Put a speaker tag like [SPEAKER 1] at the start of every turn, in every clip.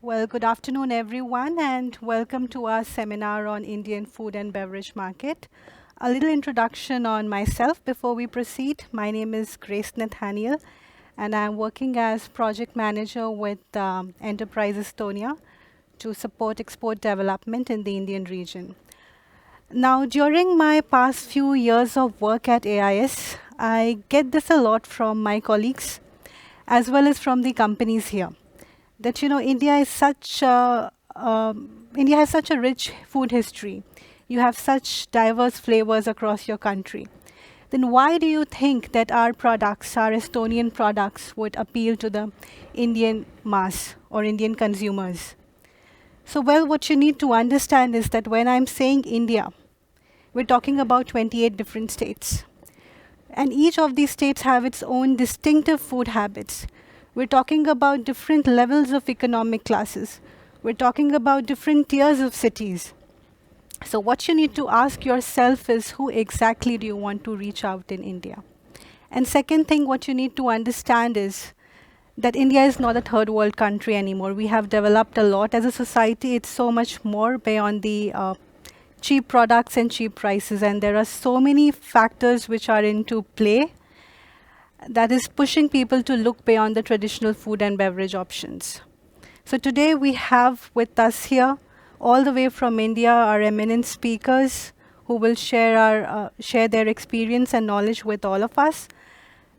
[SPEAKER 1] Well, good afternoon, everyone, and welcome to our seminar on Indian food and beverage market. A little introduction on myself before we proceed. My name is Grace Nathaniel, and I'm working as project manager with Enterprise Estonia to support export development in the Indian region. Now, during my past few years of work at AIS, I get this a lot from my colleagues as well as from the companies here that India has such a rich food history. You have such diverse flavors across your country. Then why do you think that our products, our Estonian products, would appeal to the Indian mass or Indian consumers? So, well, what you need to understand is that when I'm saying India, we're talking about 28 different states. And each of these states have its own distinctive food habits. We're talking about different levels of economic classes. We're talking about different tiers of cities. So what you need to ask yourself is who exactly do you want to reach out in India? And second thing, what you need to understand is that India is not a third world country anymore. We have developed a lot as a society. It's so much more beyond the cheap products and cheap prices. And there are so many factors which are into play that is pushing people to look beyond the traditional food and beverage options. So today we have with us here, all the way from India, our eminent speakers who will share their experience and knowledge with all of us.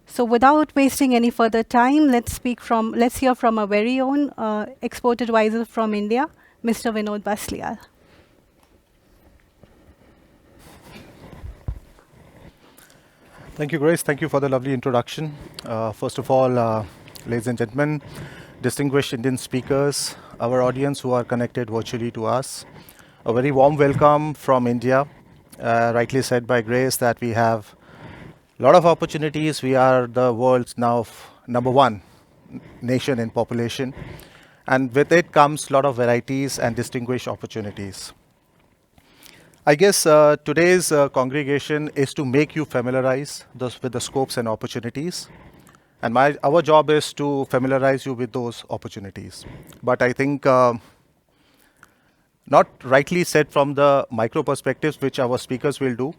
[SPEAKER 1] So without wasting any further time, let's hear from our very own export advisor from India, Mr. Vinod Baslial.
[SPEAKER 2] Thank you, Grace. Thank you for the lovely introduction. First of all, ladies and gentlemen, distinguished Indian speakers, our audience who are connected virtually to us, a very warm welcome from India. Rightly said by Grace that we have a lot of opportunities. We are the world's now number one nation in population, and with it comes a lot of varieties and distinguished opportunities. I guess today's congregation is to make you familiarize with the scopes and opportunities. And our job is to familiarize you with those opportunities. But I think not rightly said from the micro perspectives, which our speakers will do.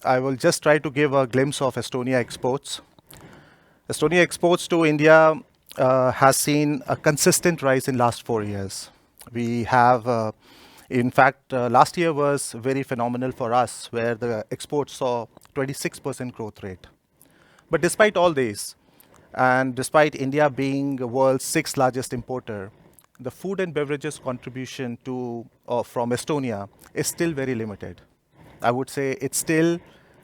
[SPEAKER 2] I will just try to give a glimpse of Estonia exports. Estonia exports to India has seen a consistent rise in last 4 years. We have in fact, last year was very phenomenal for us, where the exports saw 26% growth rate. But despite all this, and despite India being the world's sixth largest importer, the food and beverages contribution from Estonia is still very limited. I would say it's still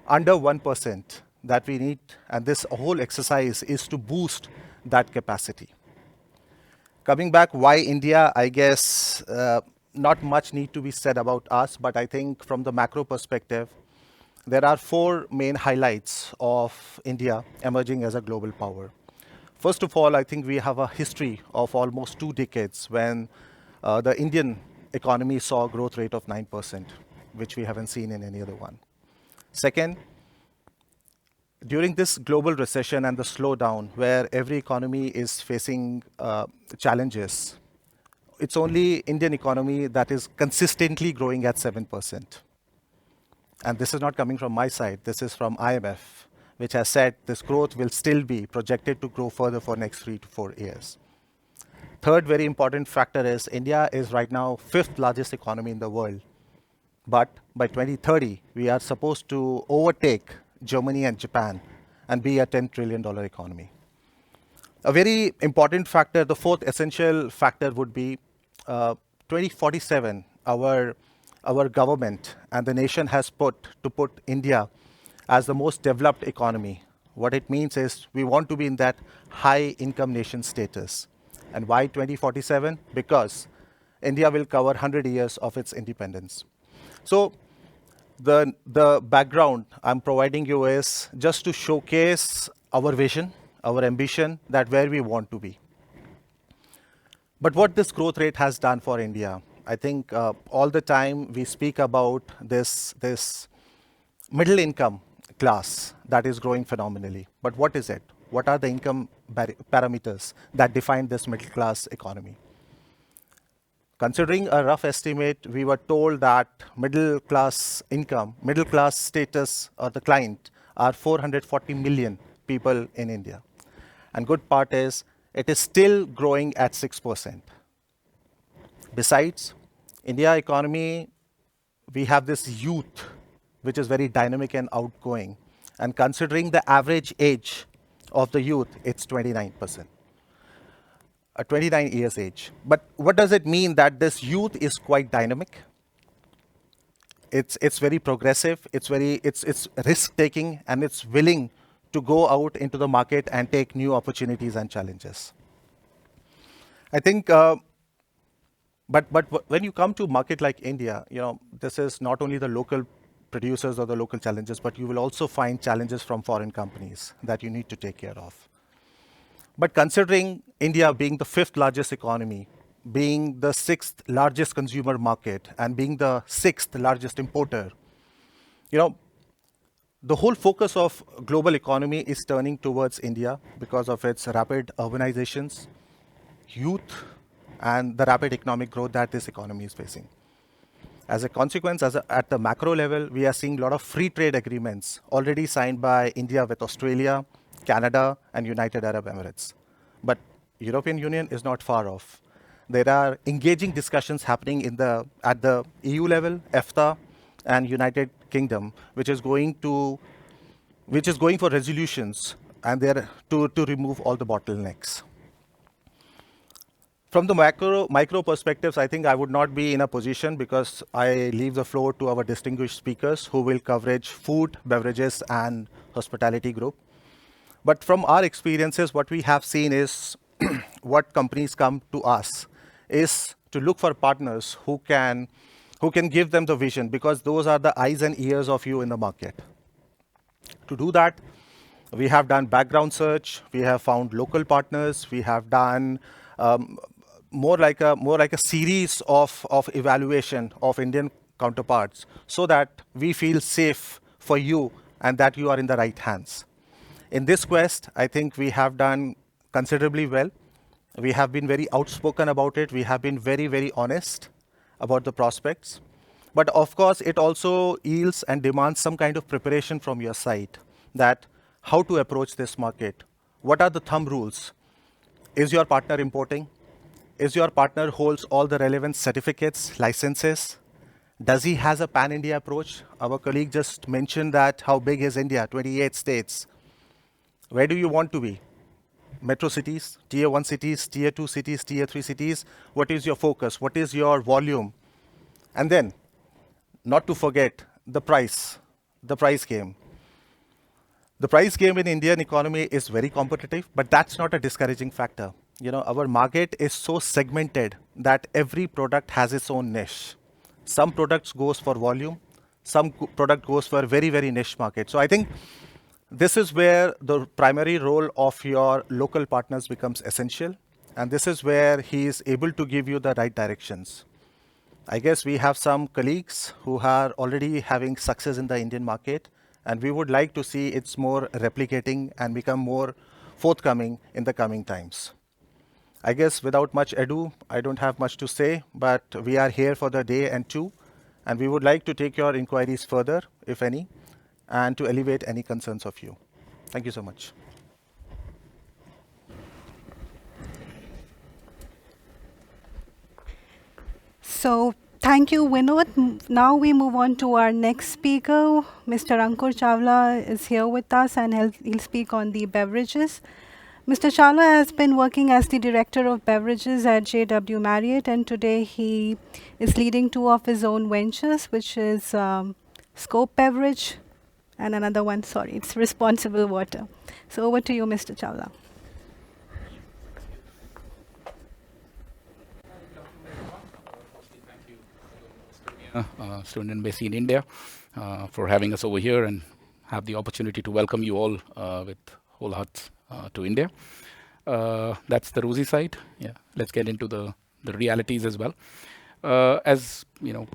[SPEAKER 2] under 1% that we need, and this whole exercise is to boost that capacity. Coming back, why India? I guess not much need to be said about us, but I think from the macro perspective, there are four main highlights of India emerging as a global power. First of all, I think we have a history of almost 2 decades when the Indian economy saw a growth rate of 9%, which we haven't seen in any other one. Second, during this global recession and the slowdown where every economy is facing challenges, it's only Indian economy that is consistently growing at 7%. And this is not coming from my side. This is from IMF, which has said this growth will still be projected to grow further for next 3 to 4 years. Third very important factor is India is right now 5th largest economy in the world. But by 2030, we are supposed to overtake Germany and Japan and be a $10 trillion economy. A very important factor, the fourth essential factor would be 2047, our government and the nation has put India as the most developed economy. What it means is we want to be in that high income nation status. And why 2047? Because India will cover 100 years of its independence. So the background I'm providing you is just to showcase our vision, our ambition, that where we want to be. But what this growth rate has done for India, I think all the time we speak about this middle income class that is growing phenomenally. But what is it? What are the income parameters that define this middle class economy? Considering a rough estimate, we were told that middle class income, middle class status of the client are 440 million people in India. And good part is, it is still growing at 6%. Besides, India economy, we have this youth, which is very dynamic and outgoing. And considering the average age of the youth, it's 29%. 29 years age. But what does it mean that this youth is quite dynamic? It's very progressive, it's risk-taking, and it's willing to go out into the market and take new opportunities and challenges. I think, but when you come to a market like India, this is not only the local producers or the local challenges, but you will also find challenges from foreign companies that you need to take care of. But considering India being the 5th largest economy, being the 6th largest consumer market, and being the 6th largest importer, the whole focus of global economy is turning towards India because of its rapid urbanizations, youth, and the rapid economic growth that this economy is facing. As a consequence, at the macro level, we are seeing a lot of free trade agreements already signed by India with Australia, Canada, and United Arab Emirates. But European Union is not far off. There are engaging discussions happening at the EU level, EFTA, and United Kingdom, which is going for resolutions and there to remove all the bottlenecks. From the micro perspectives, I think I would not be in a position because I leave the floor to our distinguished speakers who will coverage food, beverages, and hospitality group. But from our experiences, what we have seen is what companies come to us is to look for partners who can give them the vision, because those are the eyes and ears of you in the market. To do that, we have done background search, we have found local partners, we have done more like a series of evaluation of Indian counterparts so that we feel safe for you and that you are in the right hands. In this quest, I think we have done considerably well. We have been very outspoken about it. We have been very, very honest about the prospects. But of course, it also yields and demands some kind of preparation from your side, that how to approach this market. What are the thumb rules? Is your partner importing? Is your partner holds all the relevant certificates, licenses? Does he has a pan-India approach? Our colleague just mentioned that how big is India, 28 states. Where do you want to be? Metro cities, tier 1 cities, tier 2 cities, tier 3 cities. What is your focus? What is your volume? And then, not to forget, the price game. The price game in Indian economy is very competitive, but that's not a discouraging factor. Our market is so segmented that every product has its own niche. Some products goes for volume, some product goes for very, very niche market. So I think this is where the primary role of your local partners becomes essential. And this is where he is able to give you the right directions. I guess we have some colleagues who are already having success in the Indian market, and we would like to see it's more replicating and become more forthcoming in the coming times. I guess without much ado, I don't have much to say, but we are here for the day and two, and we would like to take your inquiries further, if any, and to alleviate any concerns of you. Thank you so much.
[SPEAKER 1] So thank you, Vinod. Now we move on to our next speaker. Mr. Ankur Chawla is here with us, and he'll speak on the beverages. Mr. Chawla has been working as the Director of Beverages at JW Marriott, and today he is leading two of his own ventures, which is Scope Beverage and another one, it's Responsible Water. So over to you, Mr. Chawla.
[SPEAKER 3] Student embassy in India for having us over here and have the opportunity to welcome you all with whole hearts to India. That's the rosy side. Yeah, let's get into the realities as well. As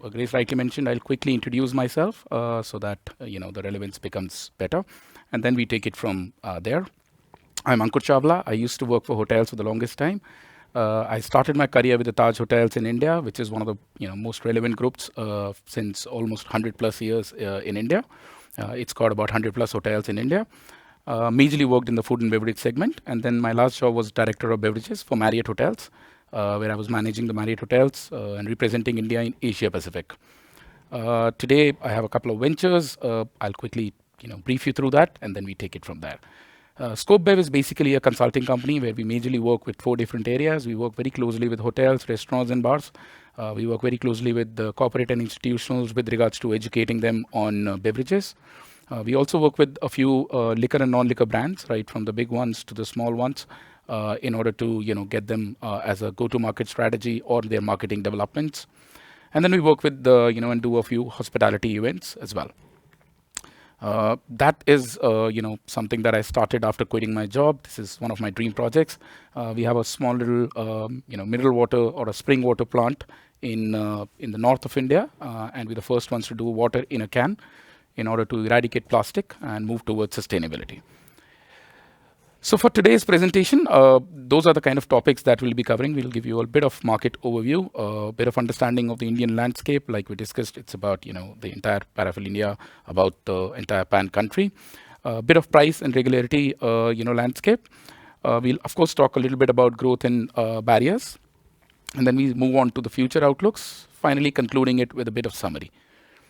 [SPEAKER 3] Grace rightly mentioned, I'll quickly introduce myself so that the relevance becomes better, and then we take it from there. I'm Ankur Chawla. I used to work for hotels for the longest time. I started my career with the Taj Hotels in India, which is one of the most relevant groups since almost 100 plus years in India. It's got about 100 plus hotels in India. Majorly worked in the food and beverage segment, and then my last job was director of beverages for Marriott Hotels, where I was managing the Marriott Hotels and representing India in Asia Pacific. Today, I have a couple of ventures. I'll quickly brief you through that, and then we take it from there. Scope Bev is basically a consulting company where we majorly work with 4 different areas. We work very closely with hotels, restaurants, and bars. We work very closely with the corporate and institutionals with regards to educating them on beverages. We also work with a few liquor and non-liquor brands, right, from the big ones to the small ones, in order to get them as a go-to-market strategy or their marketing developments. And then we work with and do a few hospitality events as well. That is something that I started after quitting my job. This is one of my dream projects. We have a small little mineral water or a spring water plant in the north of India, and we're the first ones to do water in a can in order to eradicate plastic and move towards sustainability. So for today's presentation, those are the kind of topics that we'll be covering. We'll give you a bit of market overview, a bit of understanding of the Indian landscape. Like we discussed, it's about the entire paraphernalia, about the entire pan country. A bit of price and regularity landscape. We'll of course talk a little bit about growth and barriers, and then we move on to the future outlooks, finally concluding it with a bit of summary.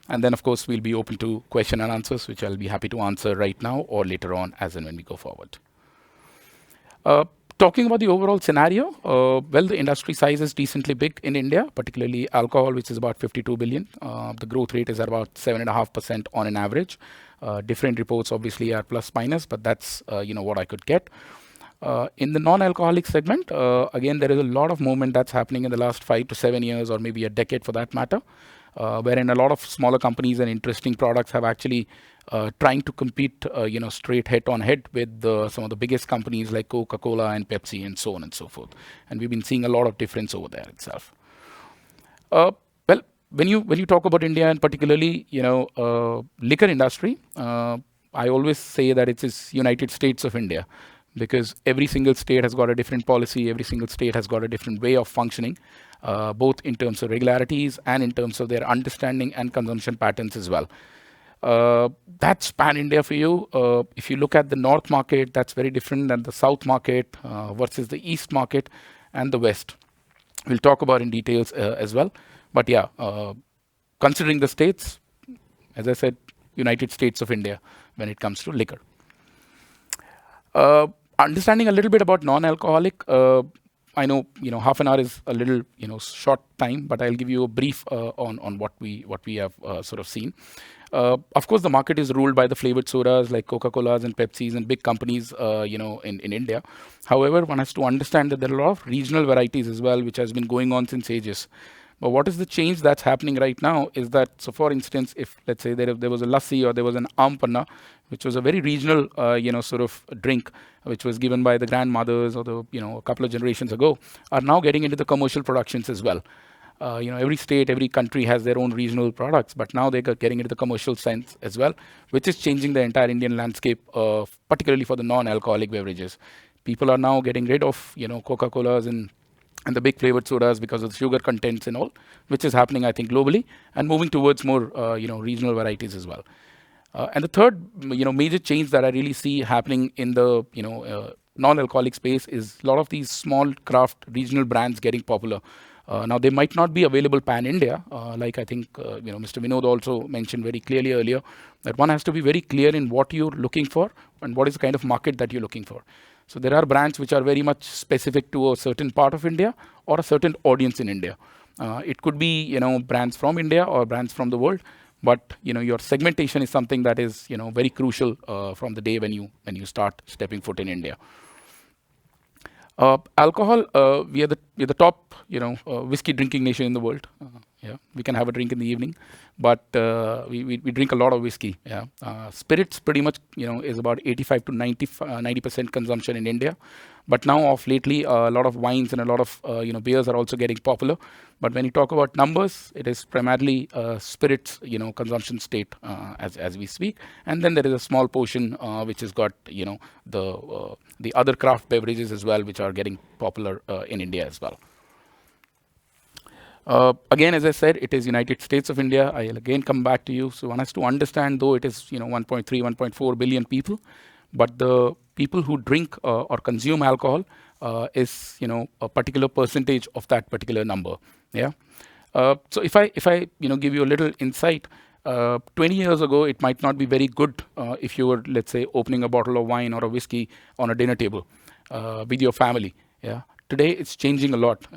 [SPEAKER 3] And then of course we'll be open to question and answers, which I'll be happy to answer right now or later on as and when we go forward. Talking about the overall scenario, well, the industry size is decently big in India, particularly alcohol, which is about 52 billion. The growth rate is at about 7.5% on an average. Different reports obviously are plus minus, but that's what I could get. In the non-alcoholic segment, again, there is a lot of movement that's happening in the last 5 to 7 years, or maybe a decade for that matter, wherein a lot of smaller companies and interesting products have actually trying to compete, straight head on head with some of the biggest companies like Coca-Cola and Pepsi and so on and so forth. And we've been seeing a lot of difference over there itself. Well, when you talk about India and particularly, liquor industry, I always say that it is United States of India, because every single state has got a different policy. Every single state has got a different way of functioning, both in terms of regularities and in terms of their understanding and consumption patterns as well. That's pan-India for you. If you look at the North market, that's very different than the South market versus the East market and the West. We'll talk about in details as well. But yeah, considering the states, as I said, United States of India when it comes to liquor. Understanding a little bit about non-alcoholic, I know half an hour is a little short time, but I'll give you a brief on what we have sort of seen. Of course, the market is ruled by the flavored sodas like Coca-Colas and Pepsis and big companies, in India. However, one has to understand that there are a lot of regional varieties as well, which has been going on since ages. But what is the change that's happening right now is that, so for instance, if let's say there was a lassi or there was an ampanna, which was a very regional, sort of drink, which was given by the grandmothers or a couple of generations ago, are now getting into the commercial productions as well. Every state, every country has their own regional products, but now they're getting into the commercial sense as well, which is changing the entire Indian landscape, particularly for the non-alcoholic beverages. People are now getting rid of, Coca-Colas and the big flavored sodas because of the sugar contents and all, which is happening, I think, globally, and moving towards more, regional varieties as well. And the third, major change that I really see happening in the, non-alcoholic space is a lot of these small craft regional brands getting popular. Now, they might not be available pan-India, like I think, Mr. Vinod also mentioned very clearly earlier, that one has to be very clear in what you're looking for and what is the kind of market that you're looking for. So there are brands which are very much specific to a certain part of India or a certain audience in India. It could be, brands from India or brands from the world, but, your segmentation is something that is, very crucial from the day when you start stepping foot in India. Alcohol, we are the top, whiskey drinking nation in the world. Yeah, we can have a drink in the evening, but we drink a lot of whiskey. Yeah, spirits pretty much is about 85 to 90% consumption in India. But now, of lately, a lot of wines and a lot of beers are also getting popular. But when you talk about numbers, it is primarily spirits consumption state as we speak. And then there is a small portion which has got the other craft beverages as well, which are getting popular in India as well. Again, as I said, it is United States of India. I'll again come back to you. So one has to understand, though it is 1.3, 1.4 billion people, but the people who drink or consume alcohol is a particular percentage of that particular number. Yeah. So if I give you a little insight, 20 years ago it might not be very good if you were, let's say, opening a bottle of wine or a whiskey on a dinner table with your family. Yeah. Today it's changing a lot.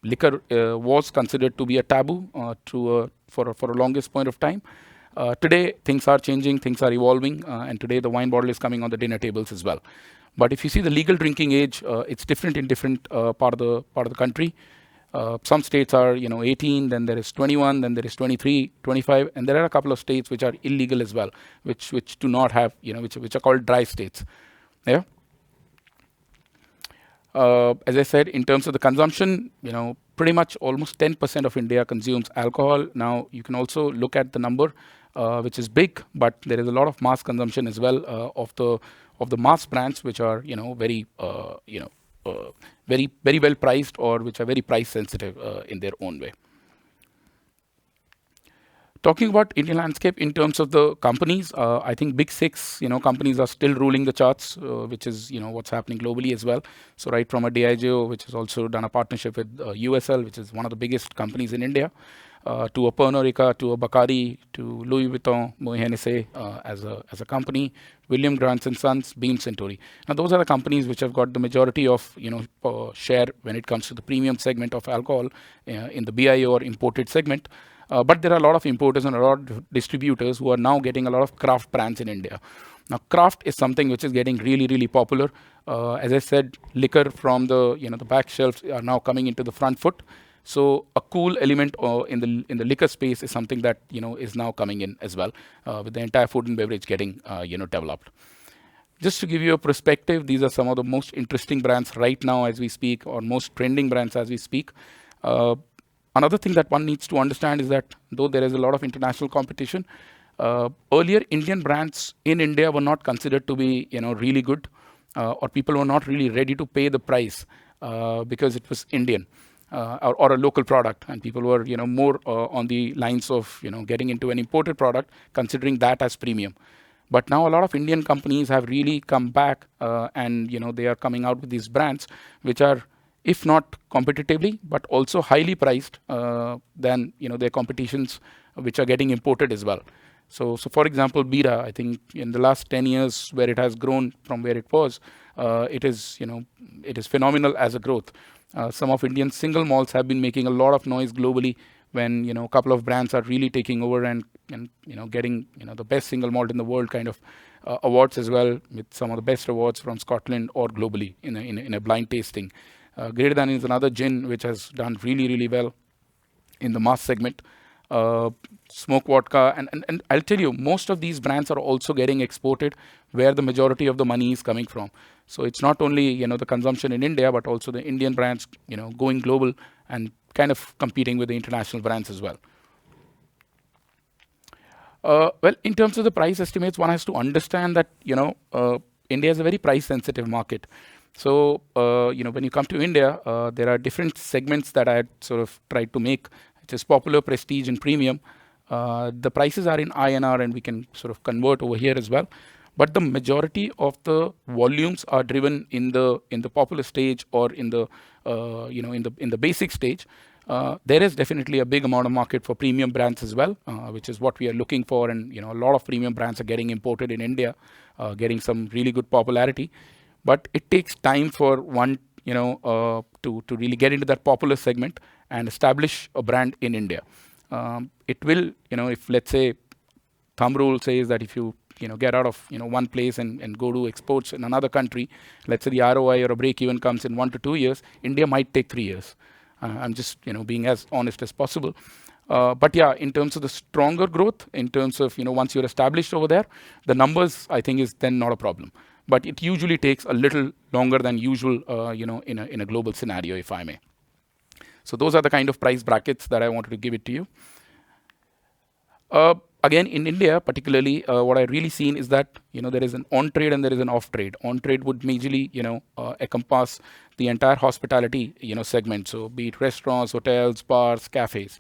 [SPEAKER 3] Liquor was considered to be a taboo for a longest point of time. Today, things are changing, things are evolving, and today the wine bottle is coming on the dinner tables as well. But if you see the legal drinking age, it's different in different part of the country. Some states are 18, then there is 21, then there is 23, 25, and there are a couple of states which are illegal as well, which do not have which are called dry states. Yeah. As I said, in terms of the consumption, pretty much almost 10% of India consumes alcohol. Now you can also look at the number, which is big, but there is a lot of mass consumption as well of the mass brands, which are very very well priced, or which are very price sensitive in their own way. Talking about Indian landscape in terms of the companies, I think big six companies are still ruling the charts, which is what's happening globally as well. So right from a Diageo, which has also done a partnership with USL, which is one of the biggest companies in India, to a Pernod Ricard, to a Bacardi, to Louis Vuitton, Moet Hennessy as a company, William Grant & Sons, Beam Suntory. Now those are the companies which have got the majority of share when it comes to the premium segment of alcohol in the BIO or imported segment. But there are a lot of importers and a lot of distributors who are now getting a lot of craft brands in India. Now, craft is something which is getting really, really popular. As I said, liquor from the the back shelves are now coming into the front foot. So a cool element in the liquor space is something that is now coming in as well, with the entire food and beverage getting developed. Just to give you a perspective, these are some of the most interesting brands right now as we speak, or most trending brands as we speak. Another thing that one needs to understand is that though there is a lot of international competition, earlier Indian brands in India were not considered to be really good, or people were not really ready to pay the price because it was Indian or a local product, and people were more on the lines of getting into an imported product, considering that as premium. But now a lot of Indian companies have really come back, and they are coming out with these brands which are, if not competitively, but also highly priced than their competitions, which are getting imported as well. So for example, Bira, I think in the last 10 years, where it has grown from where it was, it is phenomenal as a growth. Some of Indian single malts have been making a lot of noise globally when a couple of brands are really taking over and getting the best single malt in the world kind of awards as well, with some of the best awards from Scotland or globally in a blind tasting. Greater Than is another gin which has done really, really well in the mass segment. Smoke vodka, and I'll tell you, most of these brands are also getting exported, where the majority of the money is coming from. So it's not only the consumption in India, but also the Indian brands going global and kind of competing with the international brands as well. Well, in terms of the price estimates, one has to understand that India is a very price sensitive market. So when you come to India, there are different segments that I had sort of tried to make, which is popular, prestige, and premium. The prices are in INR, and we can sort of convert over here as well. But the majority of the volumes are driven in the popular stage, or in the in the basic stage. There is definitely a big amount of market for premium brands as well, which is what we are looking for. And a lot of premium brands are getting imported in India, getting some really good popularity. But it takes time for one to really get into that popular segment and establish a brand in India. It will, if let's say thumb rule says that if you get out of one place and go to exports in another country, let's say the ROI or a break even comes in 1 to 2 years, India might take 3 years. I'm just being as honest as possible. But yeah, in terms of the stronger growth, in terms of once you're established over there, the numbers I think is then not a problem. But it usually takes a little longer than usual, in a global scenario, if I may. So those are the kind of price brackets that I wanted to give it to you. Again, in India, particularly, what I really seen is that there is an on-trade and there is an off-trade. On-trade would majorly encompass the entire hospitality segment. So be it restaurants, hotels, bars, cafes.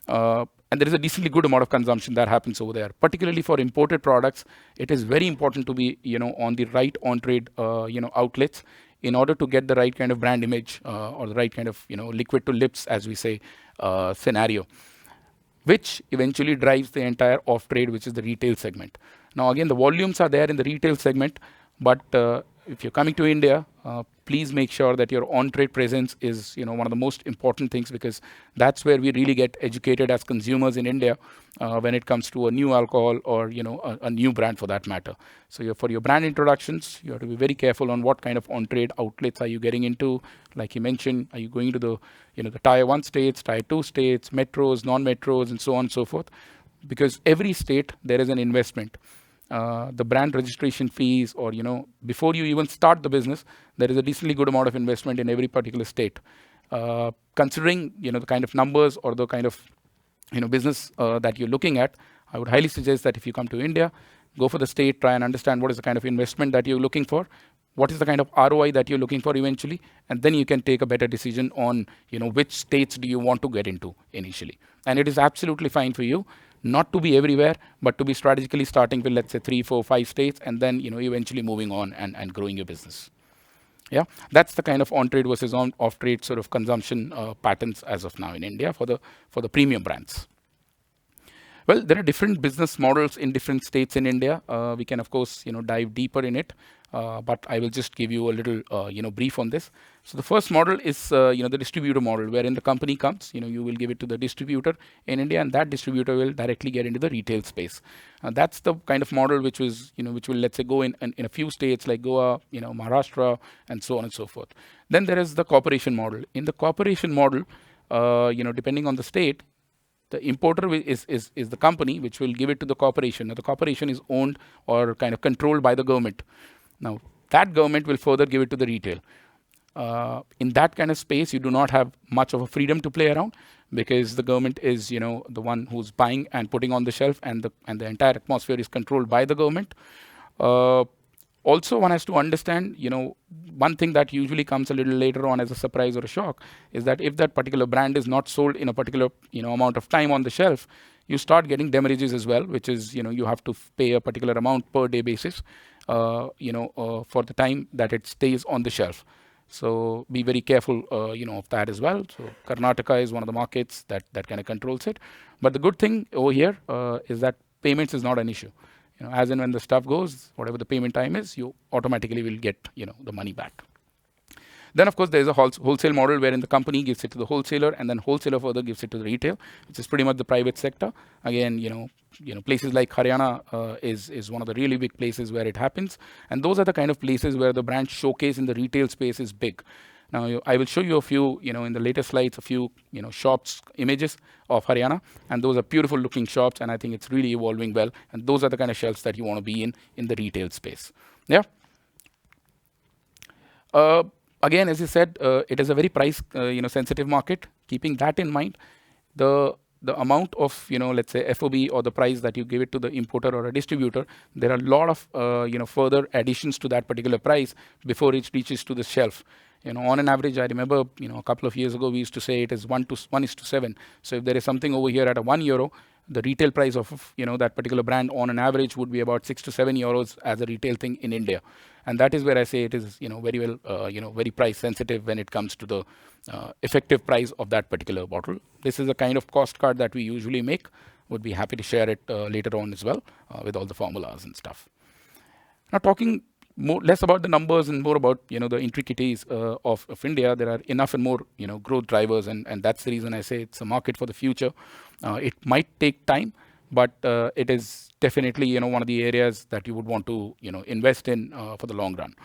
[SPEAKER 3] And there is a decently good amount of consumption that happens over there. Particularly for imported products, it is very important to be on the right on-trade outlets in order to get the right kind of brand image or the right kind of liquid to lips, as we say, scenario, which eventually drives the entire off-trade, which is the retail segment. Now, again, the volumes are there in the retail segment, but if you're coming to India, please make sure that your on-trade presence is one of the most important things, because that's where we really get educated as consumers in India when it comes to a new alcohol or a new brand for that matter. So for your brand introductions, you have to be very careful on what kind of on-trade outlets are you getting into. Like you mentioned, are you going to the the tier 1 states, tier 2 states, metros, non-metros, and so on and so forth, because every state there is an investment. The brand registration fees, or before you even start the business, there is a decently good amount of investment in every particular state. Considering the kind of numbers or the kind of business that you're looking at, I would highly suggest that if you come to India, go for the state, try and understand what is the kind of investment that you're looking for, what is the kind of ROI that you're looking for eventually, and then you can take a better decision on which states do you want to get into initially. And it is absolutely fine for you not to be everywhere, but to be strategically starting with, let's say, 3, 4, 5 states, and then eventually moving on and growing your business. Yeah, that's the kind of on-trade versus off-trade sort of consumption patterns as of now in India for the premium brands. Well, there are different business models in different states in India. We can, of course, dive deeper in it, but I will just give you a little, brief on this. So the first model is, the distributor model, wherein the company comes, you will give it to the distributor in India, and that distributor will directly get into the retail space. That's the kind of model which was, which will, let's say, go in a few states like Goa, Maharashtra, and so on and so forth. Then there is the corporation model. In the corporation model, depending on the state, the importer is the company which will give it to the corporation. Now, the corporation is owned or kind of controlled by the government. Now, that government will further give it to the retail. In that kind of space, you do not have much of a freedom to play around, because the government is, the one who's buying and putting on the shelf, and the entire atmosphere is controlled by the government. Also, one has to understand, one thing that usually comes a little later on as a surprise or a shock is that if that particular brand is not sold in a particular, amount of time on the shelf, you start getting demurages as well, which is, you have to pay a particular amount per day basis, for the time that it stays on the shelf. So be very careful, of that as well. So Karnataka is one of the markets that kind of controls it. But the good thing over here is that payments is not an issue. As and when the stuff goes, whatever the payment time is, you automatically will get, the money back. Then, of course, there is a wholesale model wherein the company gives it to the wholesaler, and then wholesaler further gives it to the retail, which is pretty much the private sector. Again, places like Haryana is one of the really big places where it happens, and those are the kind of places where the brand showcase in the retail space is big. Now, I will show you a few, in the later slides, a few, shops, images of Haryana, and those are beautiful looking shops, and I think it's really evolving well, and those are the kind of shelves that you want to be in the retail space. Yeah. Again, as I said, it is a very price, sensitive market. Keeping that in mind, the amount of, let's say FOB or the price that you give it to the importer or a distributor, there are a lot of, further additions to that particular price before it reaches to the shelf. On an average, I remember, a couple of years ago, we used to say it is 1:7. So if there is something over here at a €1, the retail price of, that particular brand on an average would be about 6 to 7 euros as a retail thing in India. And that is where I say it is, very well, very price sensitive when it comes to the effective price of that particular bottle. This is a kind of cost card that we usually make. Would be happy to share it later on as well with all the formulas and stuff. Now, talking less about the numbers and more about the intricacies of India, there are enough and more growth drivers, and that's the reason I say it's a market for the future. It might take time, but it is definitely one of the areas that you would want to invest in for the long run.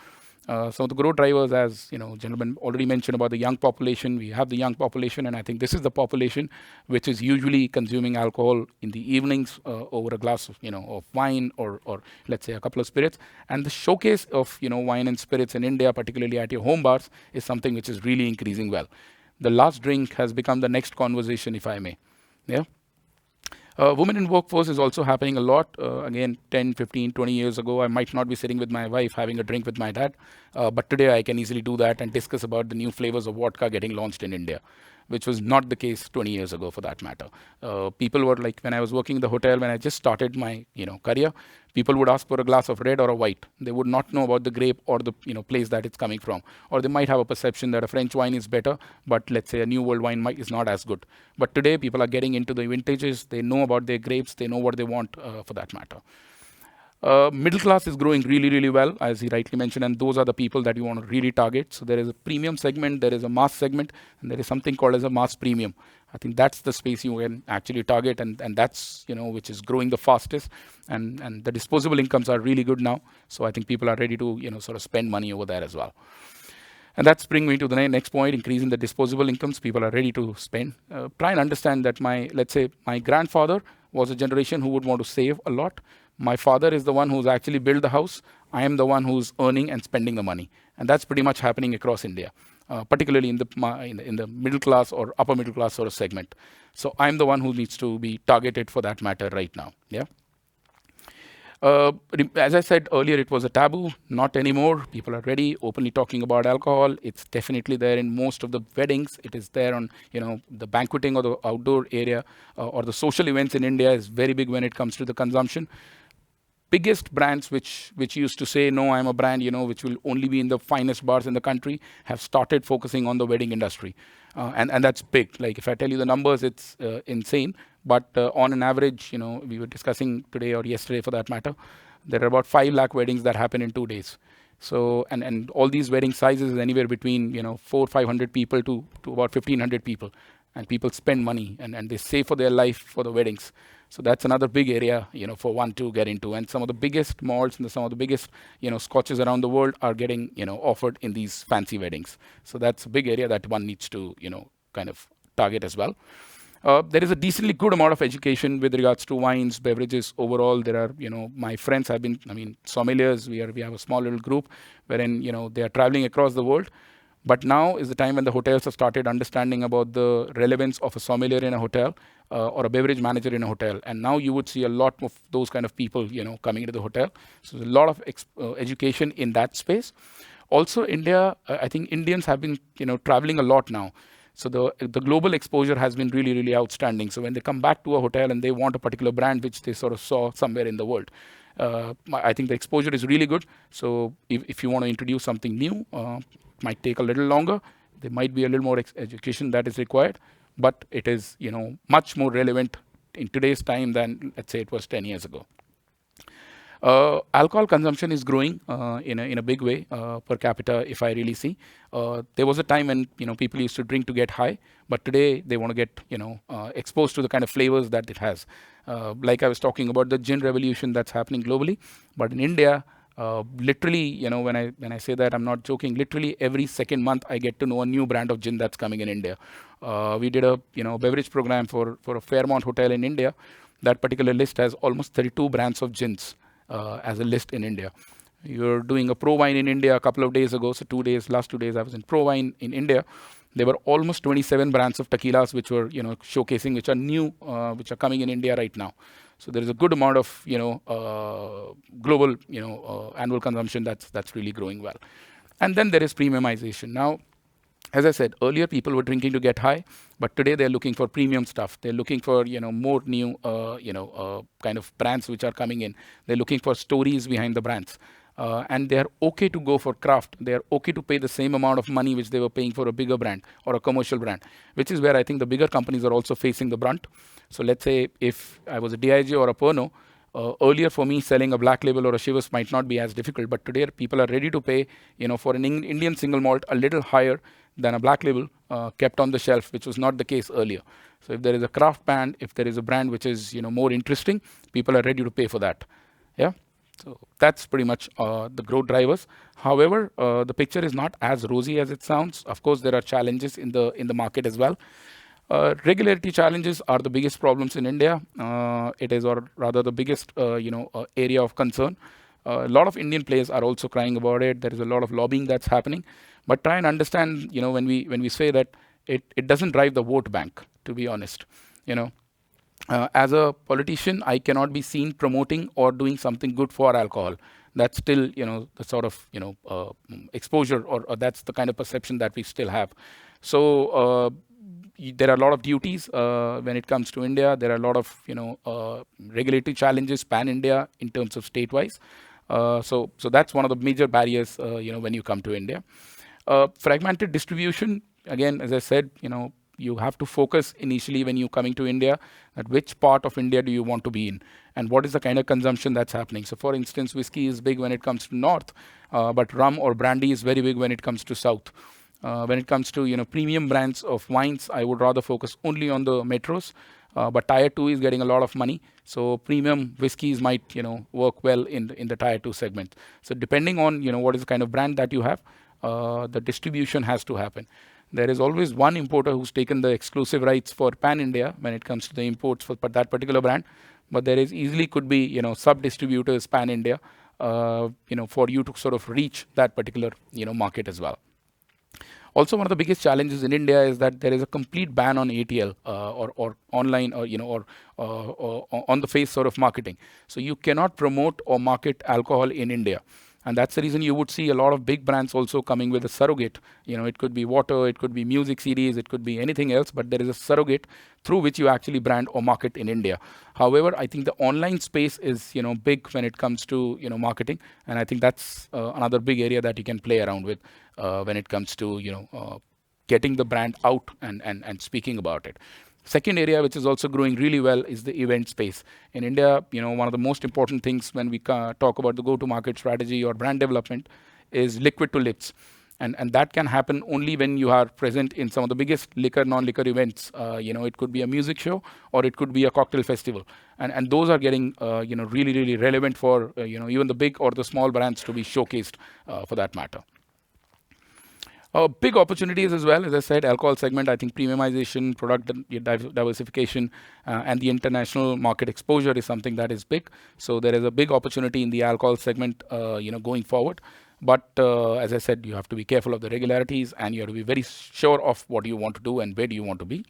[SPEAKER 3] Some of the growth drivers, as gentlemen already mentioned about the young population. We have the young population, and I think this is the population which is usually consuming alcohol in the evenings over a glass of of wine or let's say a couple of spirits. And the showcase of wine and spirits in India, particularly at your home bars, is something which is really increasing well. The last drink has become the next conversation, if I may. Yeah. Women in workforce is also happening a lot. Again, 10, 15, 20 years ago, I might not be sitting with my wife having a drink with my dad. But today I can easily do that and discuss about the new flavors of vodka getting launched in India, which was not the case 20 years ago for that matter. People were like, when I was working in the hotel, when I just started my career, people would ask for a glass of red or a white. They would not know about the grape or the place that it's coming from. Or they might have a perception that a French wine is better, but let's say a New World wine is not as good. But today people are getting into the vintages. They know about their grapes. They know what they want for that matter. Middle class is growing really, really well, as he rightly mentioned, and those are the people that you want to really target. So there is a premium segment, there is a mass segment, and there is something called as a mass premium. I think that's the space you can actually target, and that's which is growing the fastest, and the disposable incomes are really good now. So I think people are ready to sort of spend money over there as well. And that's bringing me to the next point, increasing the disposable incomes. People are ready to spend. Try and understand that let's say my grandfather was a generation who would want to save a lot. My father is the one who's actually built the house. I am the one who's earning and spending the money. And that's pretty much happening across India, particularly in the middle class or upper middle class sort of segment. So I'm the one who needs to be targeted for that matter right now. Yeah. As I said earlier, it was a taboo. Not anymore. People are ready, openly talking about alcohol. It's definitely there in most of the weddings. It is there on the banqueting or the outdoor area or the social events in India is very big when it comes to the consumption. Biggest brands which used to say, no, I'm a brand, which will only be in the finest bars in the country, have started focusing on the wedding industry. And that's big. Like if I tell you the numbers, it's insane. But on an average, we were discussing today or yesterday for that matter, there are about 5 lakh weddings that happen in 2 days. So, and all these wedding sizes is anywhere between, 400-500 people to about 1,500 people. And people spend money and they save for their life for the weddings. So that's another big area, for one to get into. And some of the biggest malls and some of the biggest, scotches around the world are getting, offered in these fancy weddings. So that's a big area that one needs to, kind of target as well. There is a decently good amount of education with regards to wines, beverages. Overall, there are, my friends have been, sommeliers. We have a small little group wherein, they are traveling across the world. But now is the time when the hotels have started understanding about the relevance of a sommelier in a hotel or a beverage manager in a hotel. And now you would see a lot of those kind of people, coming into the hotel. So there's a lot of education in that space. Also, India, I think Indians have been, traveling a lot now. So the global exposure has been really, really outstanding. So when they come back to a hotel and they want a particular brand which they sort of saw somewhere in the world, I think the exposure is really good. So if you want to introduce something new, might take a little longer. There might be a little more education that is required, but it is, much more relevant in today's time than, let's say, it was 10 years ago. Alcohol consumption is growing in a big way per capita, if I really see. There was a time when people used to drink to get high, but today they want to get exposed to the kind of flavors that it has. Like I was talking about the gin revolution that's happening globally, but in India, literally, when I say that, I'm not joking. Literally every second month, I get to know a new brand of gin that's coming in India. We did a beverage program for a Fairmont hotel in India. That particular list has almost 32 brands of gins as a list in India. You're doing a Pro Wine in India a couple of days ago. So last 2 days, I was in Pro Wine in India. There were almost 27 brands of tequilas which were showcasing, which are new, which are coming in India right now. So there is a good amount of global annual consumption that's really growing well. And then there is premiumization. Now, as I said earlier, people were drinking to get high, but today they're looking for premium stuff. They're looking for more new kind of brands which are coming in. They're looking for stories behind the brands. And they're okay to go for craft. They're okay to pay the same amount of money which they were paying for a bigger brand or a commercial brand, which is where I think the bigger companies are also facing the brunt. So let's say if I was a DIG or a Pernod, earlier for me selling a Black Label or a Chivas might not be as difficult, but today people are ready to pay for an Indian single malt a little higher than a Black Label kept on the shelf, which was not the case earlier. So if there is a craft brand, if there is a brand which is more interesting, people are ready to pay for that. Yeah. So that's pretty much the growth drivers. However, the picture is not as rosy as it sounds. Of course, there are challenges in the market as well. Regulatory challenges are the biggest problems in India. It is, or rather, the biggest area of concern. A lot of Indian players are also crying about it. There is a lot of lobbying that's happening. But try and understand, when we say that it doesn't drive the vote bank, to be honest. As a politician, I cannot be seen promoting or doing something good for alcohol. That's still, the sort of, exposure, or that's the kind of perception that we still have. So there are a lot of duties when it comes to India. There are a lot of, regulatory challenges pan-India in terms of state-wise. So that's one of the major barriers, when you come to India. Fragmented distribution, again, as I said, you have to focus initially when you're coming to India at which part of India do you want to be in and what is the kind of consumption that's happening. So for instance, whiskey is big when it comes to north, but rum or brandy is very big when it comes to south. When it comes to premium brands of wines, I would rather focus only on the metros, but tier 2 is getting a lot of money. So premium whiskeys might work well in the tier 2 segment. So depending on what is the kind of brand that you have, the distribution has to happen. There is always one importer who's taken the exclusive rights for pan-India when it comes to the imports for that particular brand. But there is easily could be sub-distributors pan-India for you to sort of reach that particular market as well. Also, one of the biggest challenges in India is that there is a complete ban on ATL or online or on the face sort of marketing. So you cannot promote or market alcohol in India. And that's the reason you would see a lot of big brands also coming with a surrogate. It could be water, it could be music CDs, it could be anything else, but there is a surrogate through which you actually brand or market in India. However, I think the online space is big when it comes to marketing, and I think that's another big area that you can play around with when it comes to getting the brand out and speaking about it. Second area, which is also growing really well, is the event space. In India, one of the most important things when we talk about the go-to-market strategy or brand development is liquid to lips. And that can happen only when you are present in some of the biggest liquor, non-liquor events. It could be a music show or it could be a cocktail festival. And those are getting, really, really relevant for, even the big or the small brands to be showcased for that matter. Big opportunities as well, as I said, alcohol segment, I think premiumization, product diversification, and the international market exposure is something that is big. So there is a big opportunity in the alcohol segment, going forward. But as I said, you have to be careful of the regularities and you have to be very sure of what you want to do and where do you want to be.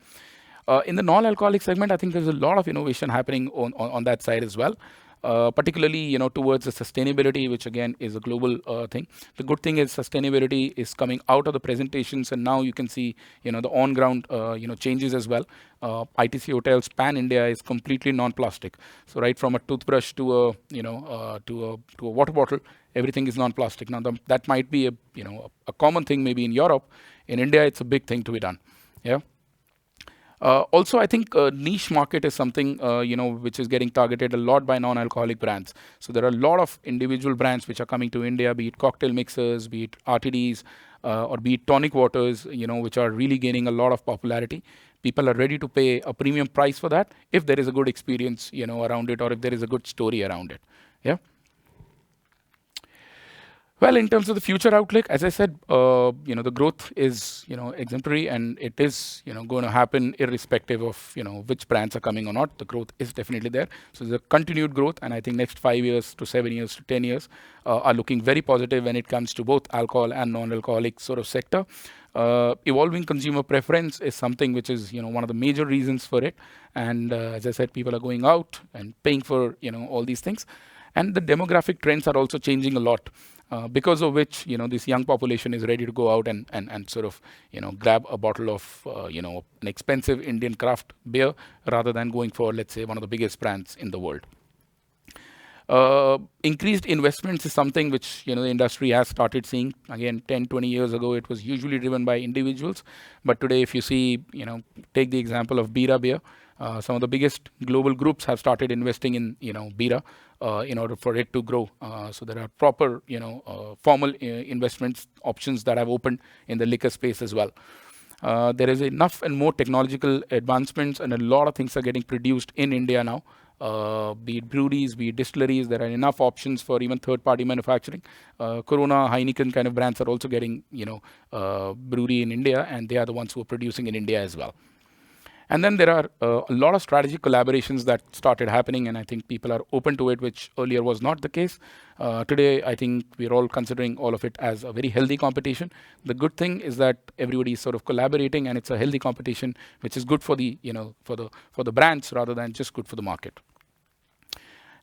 [SPEAKER 3] In the non-alcoholic segment, I think there's a lot of innovation happening on that side as well. Particularly, towards the sustainability, which again is a global thing. The good thing is sustainability is coming out of the presentations, and now you can see, the on-ground, changes as well. ITC hotels pan-India is completely non-plastic. So right from a toothbrush to a, to a water bottle, everything is non-plastic. Now that might be a common thing maybe in Europe. In India, it's a big thing to be done. Yeah. Also, I think niche market is something, which is getting targeted a lot by non-alcoholic brands. So there are a lot of individual brands which are coming to India, be it cocktail mixers, be it RTDs, or be it tonic waters, which are really gaining a lot of popularity. People are ready to pay a premium price for that if there is a good experience, around it, or if there is a good story around it. Yeah. Well, in terms of the future outlook, as I said, the growth is, exemplary, and it is, going to happen irrespective of, which brands are coming or not. The growth is definitely there. So there's a continued growth, and I think next 5 years to 7 years to 10 years are looking very positive when it comes to both alcohol and non-alcoholic sort of sector. Evolving consumer preference is something which is, one of the major reasons for it. And as I said, people are going out and paying for, all these things. And the demographic trends are also changing a lot. Because of which, this young population is ready to go out and sort of, grab a bottle of, an expensive Indian craft beer rather than going for, let's say, one of the biggest brands in the world. Increased investments is something which, the industry has started seeing. Again, 10, 20 years ago, it was usually driven by individuals. But today, if you see, take the example of Bira beer. Some of the biggest global groups have started investing in, Bira in order for it to grow. So there are proper, formal investments options that have opened in the liquor space as well. There is enough and more technological advancements, and a lot of things are getting produced in India now. be it breweries, be it distilleries. There are enough options for even third-party manufacturing. Corona, Heineken kind of brands are also getting, brewery in India, and they are the ones who are producing in India as well. And then there are a lot of strategic collaborations that started happening, and I think people are open to it, which earlier was not the case. Today, I think we're all considering all of it as a very healthy competition. The good thing is that everybody is sort of collaborating, and it's a healthy competition, which is good for the, for the brands rather than just good for the market.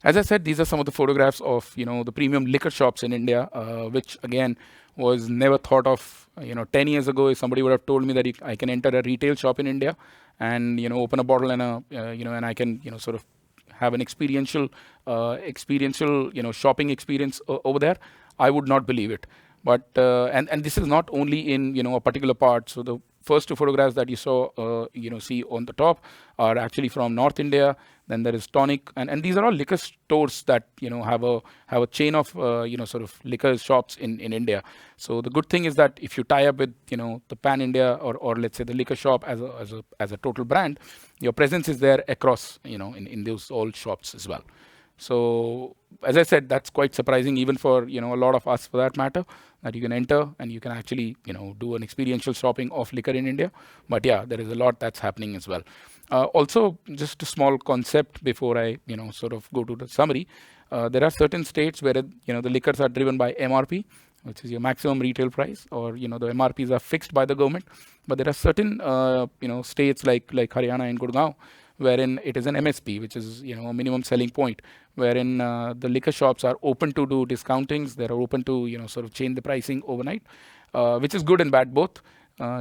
[SPEAKER 3] As I said, these are some of the photographs of, the premium liquor shops in India, which again was never thought of, 10 years ago. If somebody would have told me that I can enter a retail shop in India and, open a bottle and and I can, sort of have an experiential, shopping experience over there, I would not believe it. But, and this is not only in, a particular part. So the first two photographs that you saw, see on the top are actually from North India. Then there is Tonic, and these are all liquor stores that have a chain of sort of liquor shops in India. So the good thing is that if you tie up with the Pan India or let's say the liquor shop as a total brand, your presence is there across in those all shops as well. So as I said, that's quite surprising even for a lot of us for that matter, that you can enter and you can actually do an experiential shopping of liquor in India. But yeah, there is a lot that's happening as well. Also, just a small concept before I sort of go to the summary. There are certain states where the liquors are driven by MRP, which is your maximum retail price, or the MRPs are fixed by the government. But there are certain states like Haryana and Gurgaon, wherein it is an MSP, which is a minimum selling point, wherein the liquor shops are open to do discountings. They are open to sort of change the pricing overnight, which is good and bad both.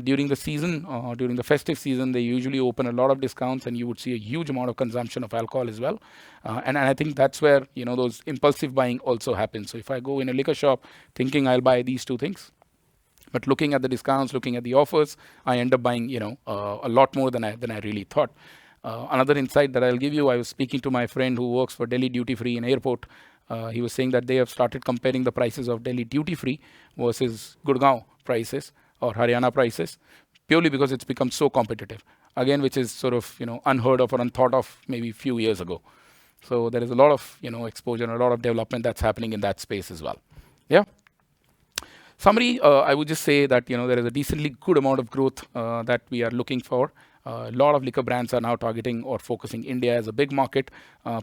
[SPEAKER 3] During the season, during the festive season, they usually open a lot of discounts, and you would see a huge amount of consumption of alcohol as well. And I think that's where those impulsive buying also happens. So if I go in a liquor shop thinking I'll buy these two things, but looking at the discounts, looking at the offers, I end up buying a lot more than I really thought. Another insight that I'll give you, I was speaking to my friend who works for Delhi Duty Free in airport. He was saying that they have started comparing the prices of Delhi Duty Free versus Gurgaon prices or Haryana prices, purely because it's become so competitive. Again, which is sort of unheard of or unthought of maybe a few years ago. So there is a lot of exposure and a lot of development that's happening in that space as well. Yeah. Summary, I would just say that there is a decently good amount of growth that we are looking for. A lot of liquor brands are now targeting or focusing India as a big market,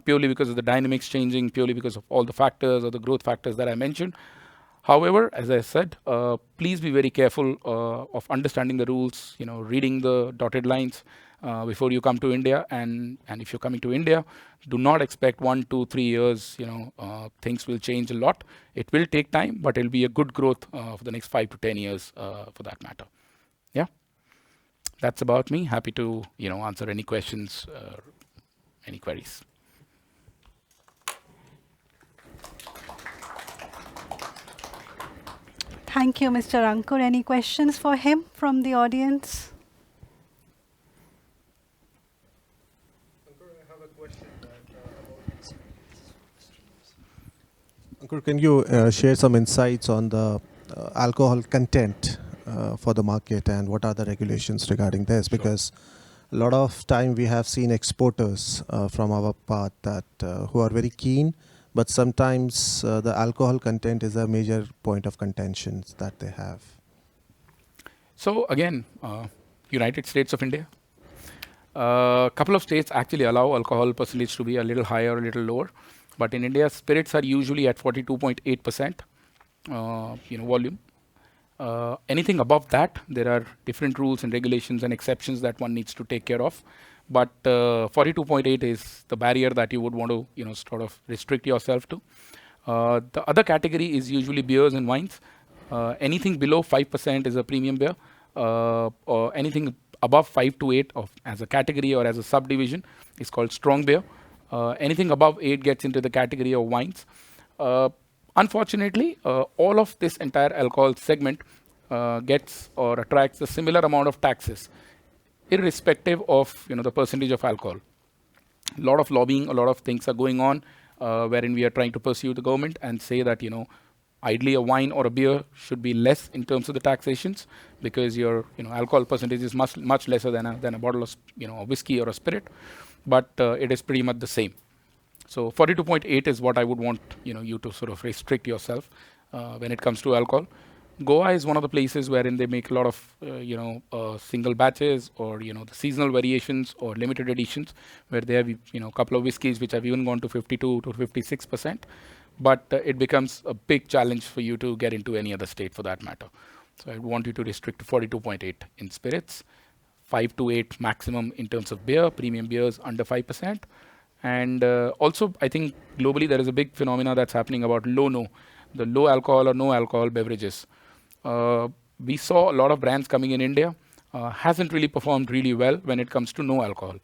[SPEAKER 3] purely because of the dynamics changing, purely because of all the factors or the growth factors that I mentioned. However, as I said, please be very careful of understanding the rules, reading the dotted lines before you come to India. And if you're coming to India, do not expect 1, 2, 3 years, things will change a lot. It will take time, but it'll be a good growth for the next 5 to 10 years for that matter. Yeah. That's about me. Happy to answer any questions, any queries.
[SPEAKER 1] Thank you, Mr. Ankur. Any questions for him from the audience?
[SPEAKER 4] Ankur, I have a question. Ankur, can you share some insights on the alcohol content for the market and what are the regulations regarding this?
[SPEAKER 3] Sure.
[SPEAKER 4] Because a lot of time we have seen exporters from our part that who are very keen, but sometimes the alcohol content is a major point of contention that they have.
[SPEAKER 3] So again, United States of India. A couple of states actually allow alcohol percentage to be a little higher, a little lower. But in India, spirits are usually at 42.8% volume. Anything above that, there are different rules and regulations and exceptions that one needs to take care of. But 42.8 is the barrier that you would want to sort of restrict yourself to. The other category is usually beers and wines. Anything below 5% is a premium beer. Or anything above 5 to 8 as a category or as a subdivision is called strong beer. Anything above 8 gets into the category of wines. Unfortunately, all of this entire alcohol segment gets or attracts a similar amount of taxes, irrespective of the percentage of alcohol. A lot of lobbying, a lot of things are going on, wherein we are trying to pursue the government and say that ideally a wine or a beer should be less in terms of the taxations, because your alcohol percentage is much lesser than a bottle of whiskey or a spirit, but it is pretty much the same. So 42.8 is what I would want you to sort of restrict yourself when it comes to alcohol. Goa is one of the places wherein they make a lot of single batches or the seasonal variations or limited editions, where they have a couple of whiskeys which have even gone to 52 to 56%. But it becomes a big challenge for you to get into any other state for that matter. So I want you to restrict to 42.8 in spirits, 5 to 8 maximum in terms of beer, premium beers under 5%. And also, I think globally there is a big phenomena that's happening about the low alcohol or no alcohol beverages. We saw a lot of brands coming in India, hasn't really performed really well when it comes to no alcohol.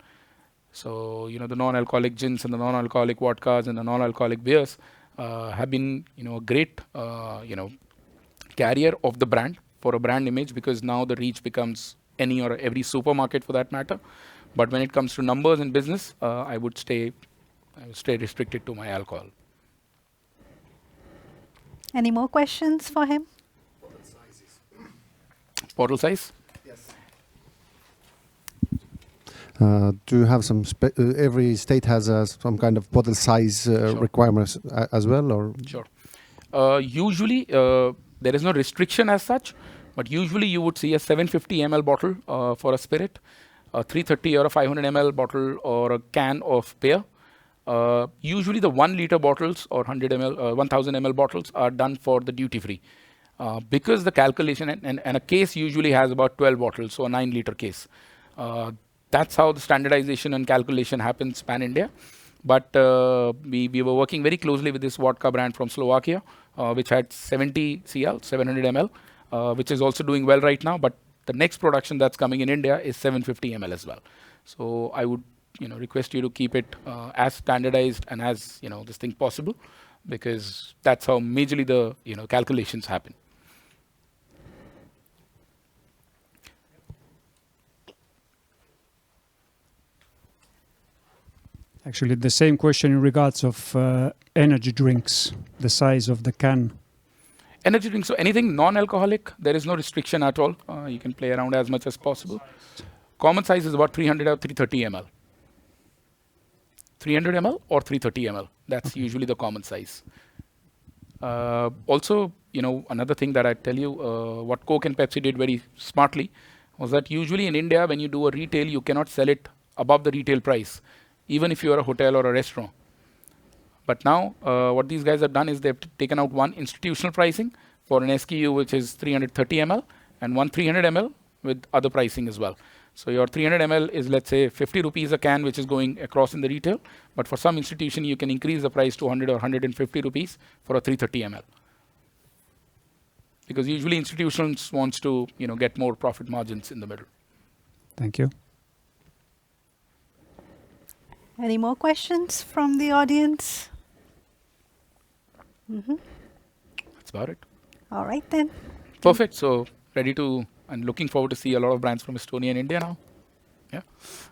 [SPEAKER 3] So, the non-alcoholic gins and the non-alcoholic vodkas and the non-alcoholic beers have been, a great, carrier of the brand for a brand image, because now the reach becomes any or every supermarket for that matter. But when it comes to numbers and business, I would stay restricted to my alcohol.
[SPEAKER 1] Any more questions for him?
[SPEAKER 3] Bottle size?
[SPEAKER 5] Yes. Do you have some, every state has some kind of bottle size requirements as well, or?
[SPEAKER 3] Sure. Usually, there is no restriction as such, but usually you would see a 750 ml bottle for a spirit, a 330 or a 500 ml bottle or a can of beer. Usually the 1 liter bottles or 100 ml, 1000 ml bottles are done for the duty free. Because the calculation and a case usually has about 12 bottles, so a 9 liter case. That's how the standardization and calculation happens pan-India. But we were working very closely with this vodka brand from Slovakia, which had 70 CL, 700 ml, which is also doing well right now. But the next production that's coming in India is 750 ml as well. So I would request you to keep it as standardized and as this thing possible, because that's how majorly the calculations happen.
[SPEAKER 6] Actually, the same question in regards of energy drinks, the size of the can.
[SPEAKER 3] Energy drinks, so anything non-alcoholic, there is no restriction at all. You can play around as much as possible. Common size is about 300 or 330 ml. 300 ml or 330 ml. That's usually the common size. Also, another thing that I tell you, what Coke and Pepsi did very smartly was that usually in India, when you do a retail, you cannot sell it above the retail price, even if you are a hotel or a restaurant. But now, what these guys have done is they've taken out one institutional pricing for an SKU, which is 330 ml, and one 300 ml with other pricing as well. So your 300 ml is, let's say, 50 rupees a can, which is going across in the retail. But for some institution, you can increase the price to 100 or 150 rupees for a 330 ml. Because usually institutions wants to, get more profit margins in the middle.
[SPEAKER 6] Thank you.
[SPEAKER 1] Any more questions from the audience?
[SPEAKER 3] That's about it.
[SPEAKER 1] All right then.
[SPEAKER 3] Perfect. So ready to, and looking forward to see a lot of brands from Estonia and India now. Yeah.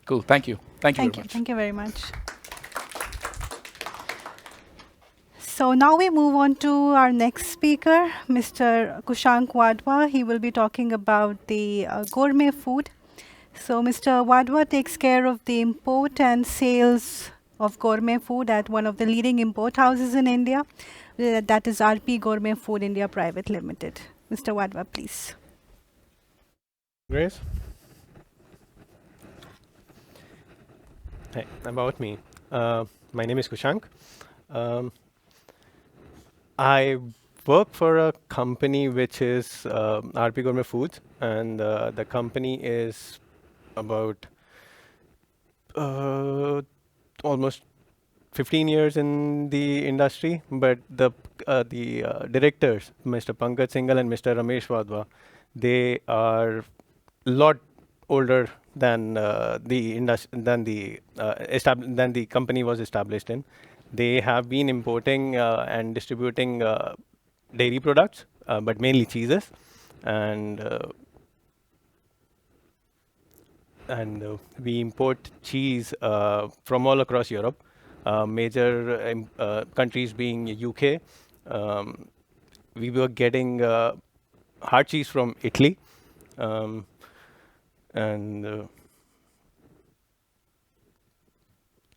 [SPEAKER 3] Cool. Thank you. Thank you very much.
[SPEAKER 1] Thank you very much. So now we move on to our next speaker, Mr. Kushank Wadhwa. He will be talking about the gourmet food. So Mr. Wadhwa takes care of the import and sales of gourmet food at one of the leading import houses in India. That is RP Gourmet Food India Private Limited. Mr. Wadhwa, please.
[SPEAKER 7] Grace? Hey, about me. My name is Kushank. I work for a company which is RP Gourmet Foods, and the company is about almost 15 years in the industry, but the directors, Mr. Pankaj Singhal and Mr. Ramesh Wadhwa, they are a lot older than the company was established in. They have been importing and distributing dairy products, but mainly cheeses, and we import cheese from all across Europe. Major countries being UK. We were getting hard cheese from Italy, and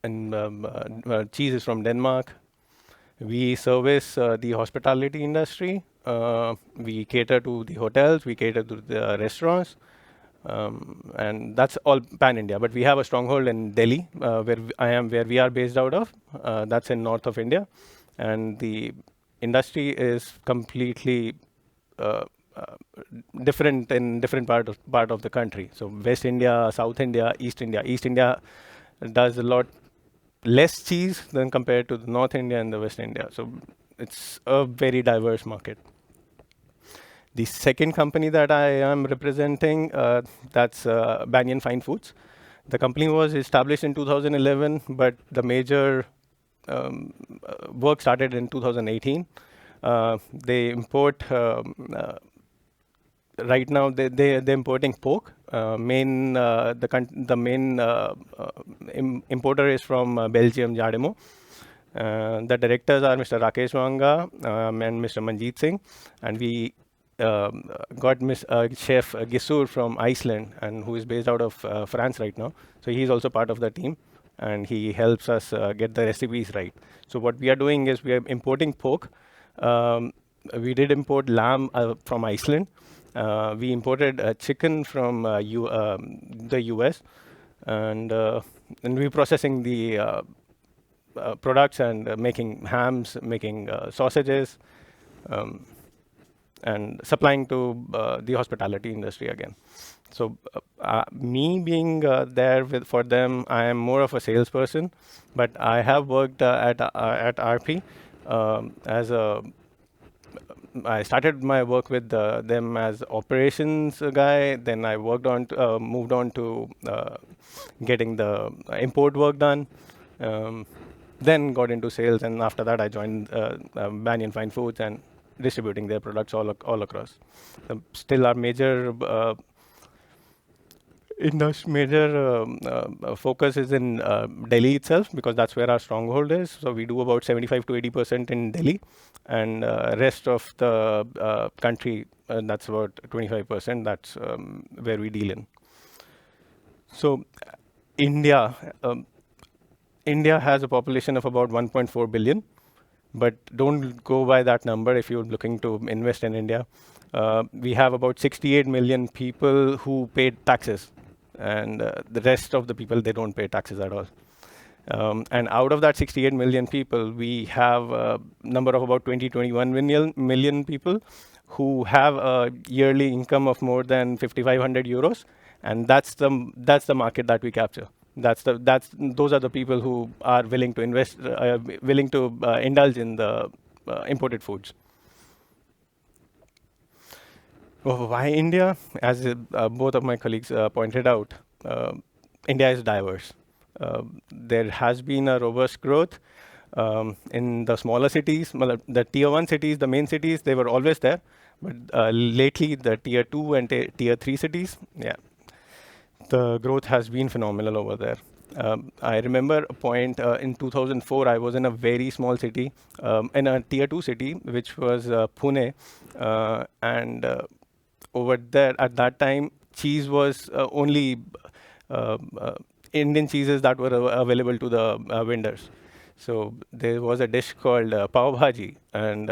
[SPEAKER 7] cheese is from Denmark. We service the hospitality industry. We cater to the hotels. We cater to the restaurants. And that's all pan-India. But we have a stronghold in Delhi, where we are based out of. That's in north of India. And the industry is completely different in different part of the country. So West India, South India, East India. East India does a lot less cheese than compared to the North India and the West India. So it's a very diverse market. The second company that I am representing, that's Banyan Fine Foods. The company was established in 2011, but the major work started in 2018. They import, right now they're importing pork. The main importer is from Belgium, Jardemo. The directors are Mr. Rakesh Wanga and Mr. Manjeet Singh. And we got Chef Gisur from Iceland, and who is based out of France right now. So he's also part of the team, and he helps us get the recipes right. So what we are doing is we are importing pork. We did import lamb from Iceland. We imported chicken from the US, and we're processing the products and making hams, making sausages, and supplying to the hospitality industry again. So me being there for them, I am more of a salesperson, but I have worked at RP as a I started my work with them as operations guy. Then I moved on to getting the import work done. Then got into sales, and after that I joined Banyan Fine Foods and distributing their products all across. Still, our major focus is in Delhi itself, because that's where our stronghold is. So we do about 75 to 80% in Delhi, and rest of the country, that's about 25%. That's where we deal in. So India has a population of about 1.4 billion, but don't go by that number if you're looking to invest in India. We have about 68 million people who pay taxes, and the rest of the people, they don't pay taxes at all. And out of that 68 million people, we have a number of about 21 million people who have a yearly income of more than 5,500 euros, and that's the market that we capture. Those are the people who are willing to invest, willing to indulge in the imported foods. Why India? As both of my colleagues pointed out, India is diverse. There has been a robust growth in the smaller cities. The tier 1 cities, the main cities, they were always there. But lately, the tier 2 and tier 3 cities, the growth has been phenomenal over there. I remember a point in 2004, I was in a very small city, in a tier 2 city, which was Pune. And over there, at that time, cheese was only Indian cheeses that were available to the vendors. So there was a dish called pav bhaji, and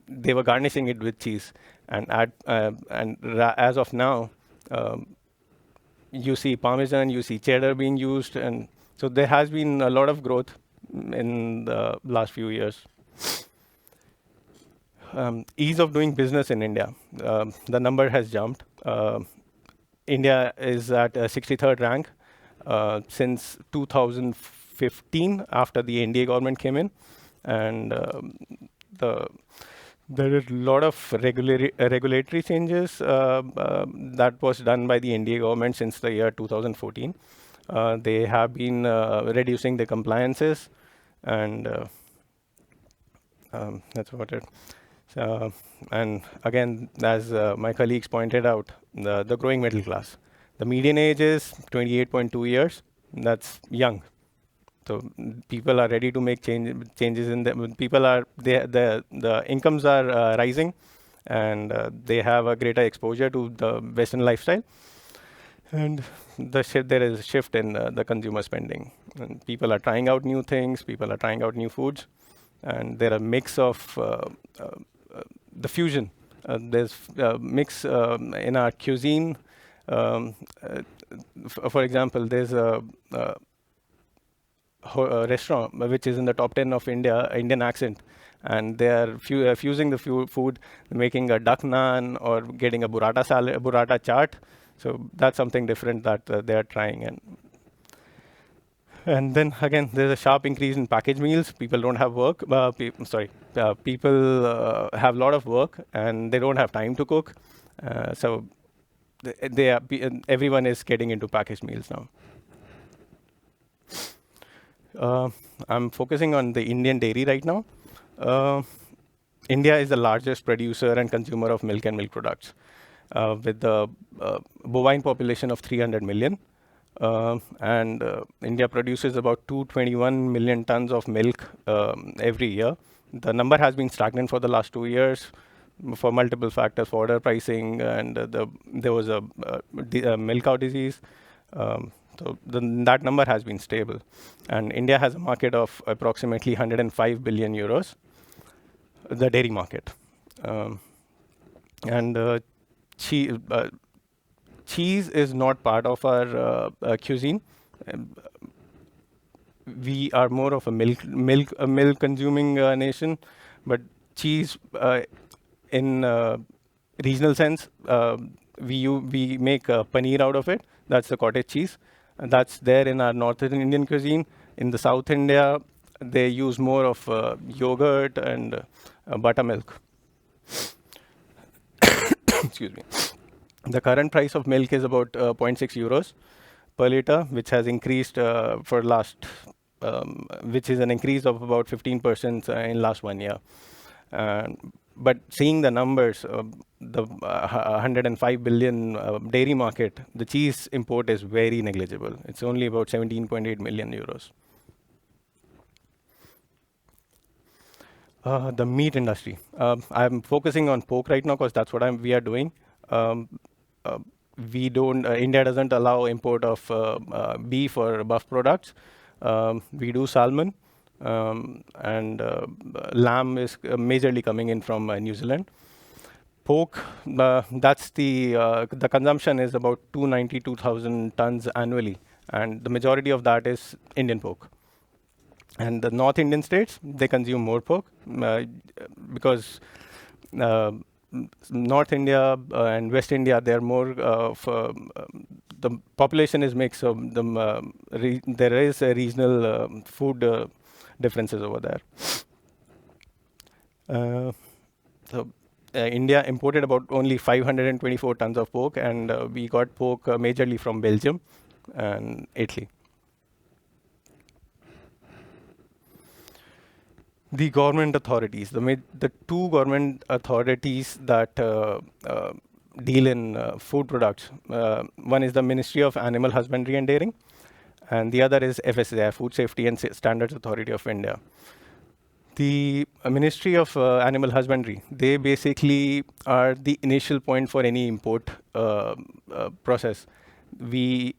[SPEAKER 7] they were garnishing it with cheese. And as of now, you see Parmesan, you see cheddar being used, and so there has been a lot of growth in the last few years. Ease of doing business in India. The number has jumped. India is at 63rd rank since 2015, after the NDA government came in, and there is a lot of regulatory changes that was done by the NDA government since the year 2014. They have been reducing the compliances, and that's about it. And again, as my colleagues pointed out, the growing middle class. The median age is 28.2 years. That's young. So people are ready to make changes in them. The incomes are rising, and they have a greater exposure to the Western lifestyle. And there is a shift in the consumer spending. And people are trying out new things, people are trying out new foods, and there are a mix of the fusion. There's a mix in our cuisine. For example, there's a restaurant which is in the top 10 of Indian accent, and they are fusing the food, making a duck naan or getting a burrata salad, burrata chaat. So that's something different that they are trying. And then again, there's a sharp increase in packaged meals. People don't have work. People have a lot of work and they don't have time to cook. So everyone is getting into packaged meals now. I'm focusing on the Indian dairy right now. India is the largest producer and consumer of milk and milk products, with the bovine population of 300 million. And India produces about 221 million tons of milk every year. The number has been stagnant for the last 2 years for multiple factors, fodder pricing, and there was a milk cow disease. So that number has been stable. And India has a market of approximately 105 billion euros, the dairy market. Cheese is not part of our cuisine. We are more of a milk consuming nation, but cheese in regional sense, we make paneer out of it. That's the cottage cheese. And that's there in our northern Indian cuisine. In the South India, they use more of yogurt and buttermilk. Excuse me. The current price of milk is about 0.6 euros per liter, which has increased which is an increase of about 15% in last 1 year. But seeing the numbers, the 105 billion dairy market, the cheese import is very negligible. It's only about 17.8 million euros. The meat industry. I'm focusing on pork right now because that's what we are doing. India doesn't allow import of beef or buff products. We do salmon, and lamb is majorly coming in from New Zealand. Pork, that's the consumption is about 292,000 tons annually, and the majority of that is Indian pork. And the North Indian states, they consume more pork because North India and West India, they're more the population is mixed, so there is a regional food differences over there. India imported about only 524 tons of pork, and we got pork majorly from Belgium and Italy. The government authorities, the two government authorities that deal in food products. One is the Ministry of Animal Husbandry and Dairying, and the other is FSSAI, Food Safety and Standards Authority of India. The Ministry of Animal Husbandry, they basically are the initial point for any import process. We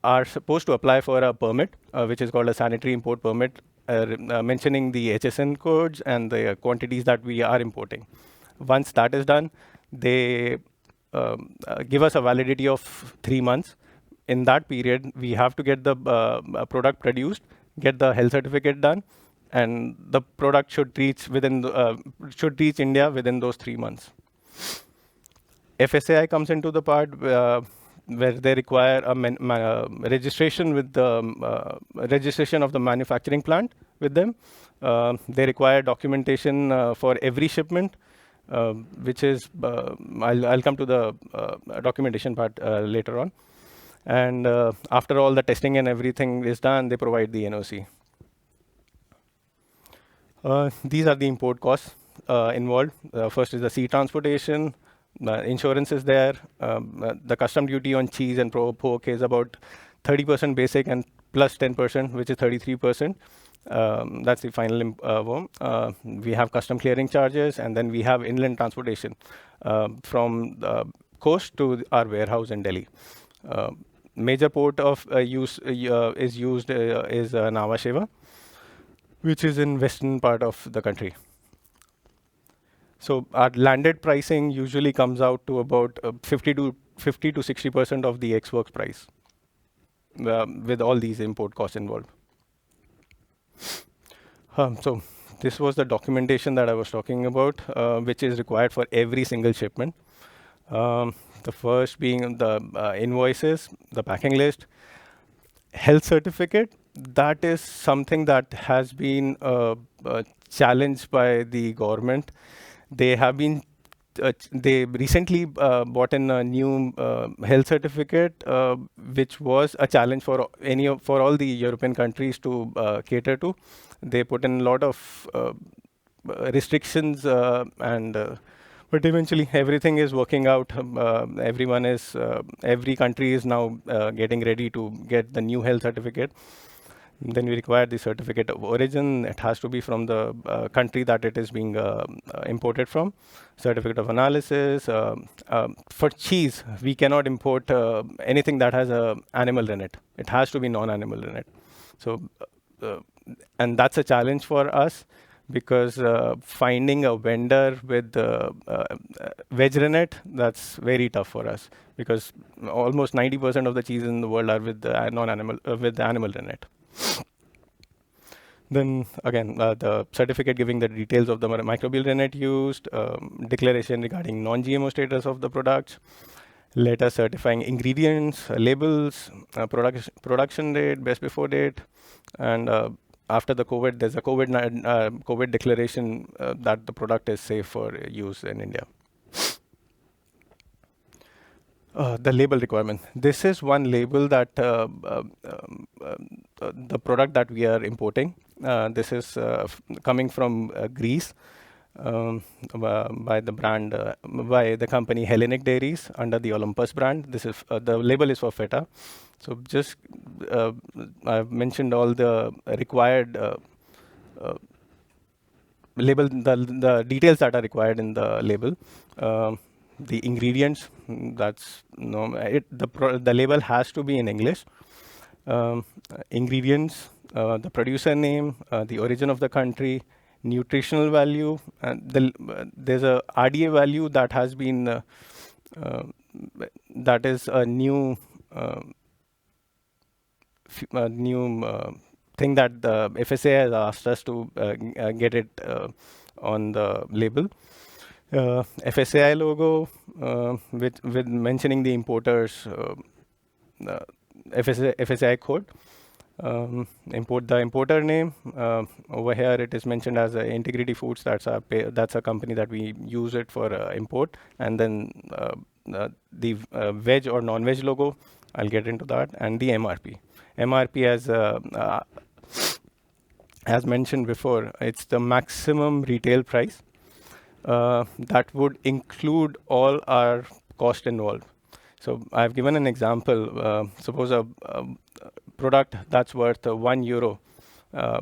[SPEAKER 7] are supposed to apply for a permit, which is called a sanitary import permit, mentioning the HSN codes and the quantities that we are importing. Once that is done, they give us a validity of 3 months. In that period, we have to get the product produced, get the health certificate done, and the product should reach India within those 3 months. FSAI comes into the part where they require a registration with the registration of the manufacturing plant with them. They require documentation for every shipment, which is I'll come to the documentation part later on. And after all the testing and everything is done, they provide the NOC. These are the import costs involved. First is the sea transportation. Insurance is there. The custom duty on cheese and pork is about 30% basic and plus 10%, which is 33%. That's the final one. We have custom clearing charges, and then we have inland transportation from the coast to our warehouse in Delhi. major port of use is used is Nhava Sheva, which is in western part of the country. So our landed pricing usually comes out to about 50 to 60% of the ex-works price, with all these import costs involved. So this was the documentation that I was talking about, which is required for every single shipment. The first being the invoices, the packing list, health certificate. That is something that has been challenged by the government. They have been they recently bought in a new health certificate, which was a challenge for all the European countries to cater to. They put in a lot of restrictions, but eventually everything is working out. Every country is now getting ready to get the new health certificate. Then we require the certificate of origin. It has to be from the country that it is being imported from. Certificate of analysis. For cheese, we cannot import anything that has an animal in it. It has to be non-animal in it. So, and that's a challenge for us, because finding a vendor with veg rennet, that's very tough for us, because almost 90% of the cheese in the world are with the non-animal, with the animal rennet. Then again, the certificate giving the details of the microbial rennet used, declaration regarding non-GMO status of the products, letter certifying ingredients, labels, production date, best before date, and after the COVID, there's a COVID declaration that the product is safe for use in India. The label requirement. This is one label that the product that we are importing. This is coming from Greece by the brand, by the company Hellenic Dairies under the Olympus brand. This is the label is for feta. So just I've mentioned all the required label, the details that are required in the label. The ingredients, that's the label has to be in English. Ingredients, the producer name, the origin of the country, nutritional value, and there's a RDA value that has been that is a new thing that the FSA has asked us to get it on the label. FSAI logo with mentioning the importer's FSAI code. Import the importer name. Over here it is mentioned as Integrity Foods. That's a company that we use it for import. And then the veg or non-veg logo. I'll get into that. And the MRP. MRP, as mentioned before, it's the maximum retail price. That would include all our cost involved. So I've given an example. Suppose a product that's worth €1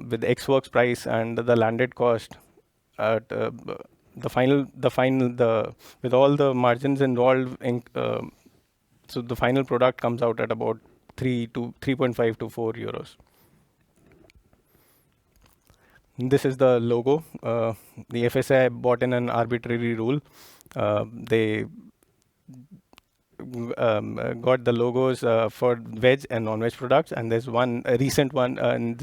[SPEAKER 7] with ex-works price and the landed cost at with all the margins involved. So the final product comes out at about 3.5 to €4. This is the logo. The FSI bought in an arbitrary rule. They got the logos for veg and non-veg products, and there's a recent one in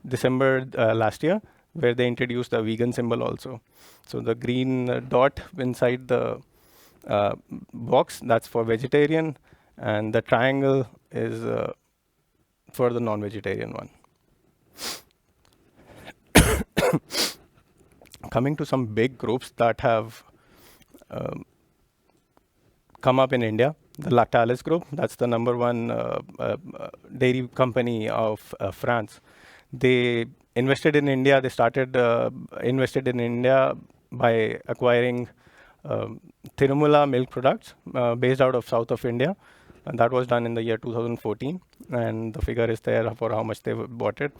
[SPEAKER 7] December last year, where they introduced the vegan symbol also. So the green dot inside the box, that's for vegetarian, and the triangle is for the non-vegetarian one. Coming to some big groups that have come up in India, the Lactalis Group, that's the #1 dairy company of France. They invested in India. They started invested in India by acquiring Tirumala milk products based out of south of India. And that was done in the year 2014, and the figure is there for how much they bought it.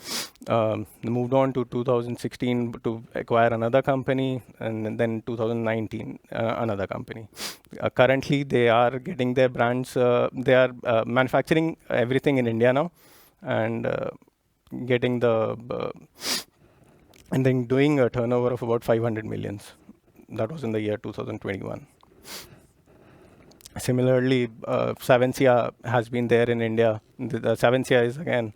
[SPEAKER 7] They moved on to 2016 to acquire another company, and then 2019 another company. Currently, they are getting their brands. They are manufacturing everything in India now, and getting the and then doing a turnover of about 500 millions. That was in the year 2021. Similarly, Savencia has been there in India. The Savencia is again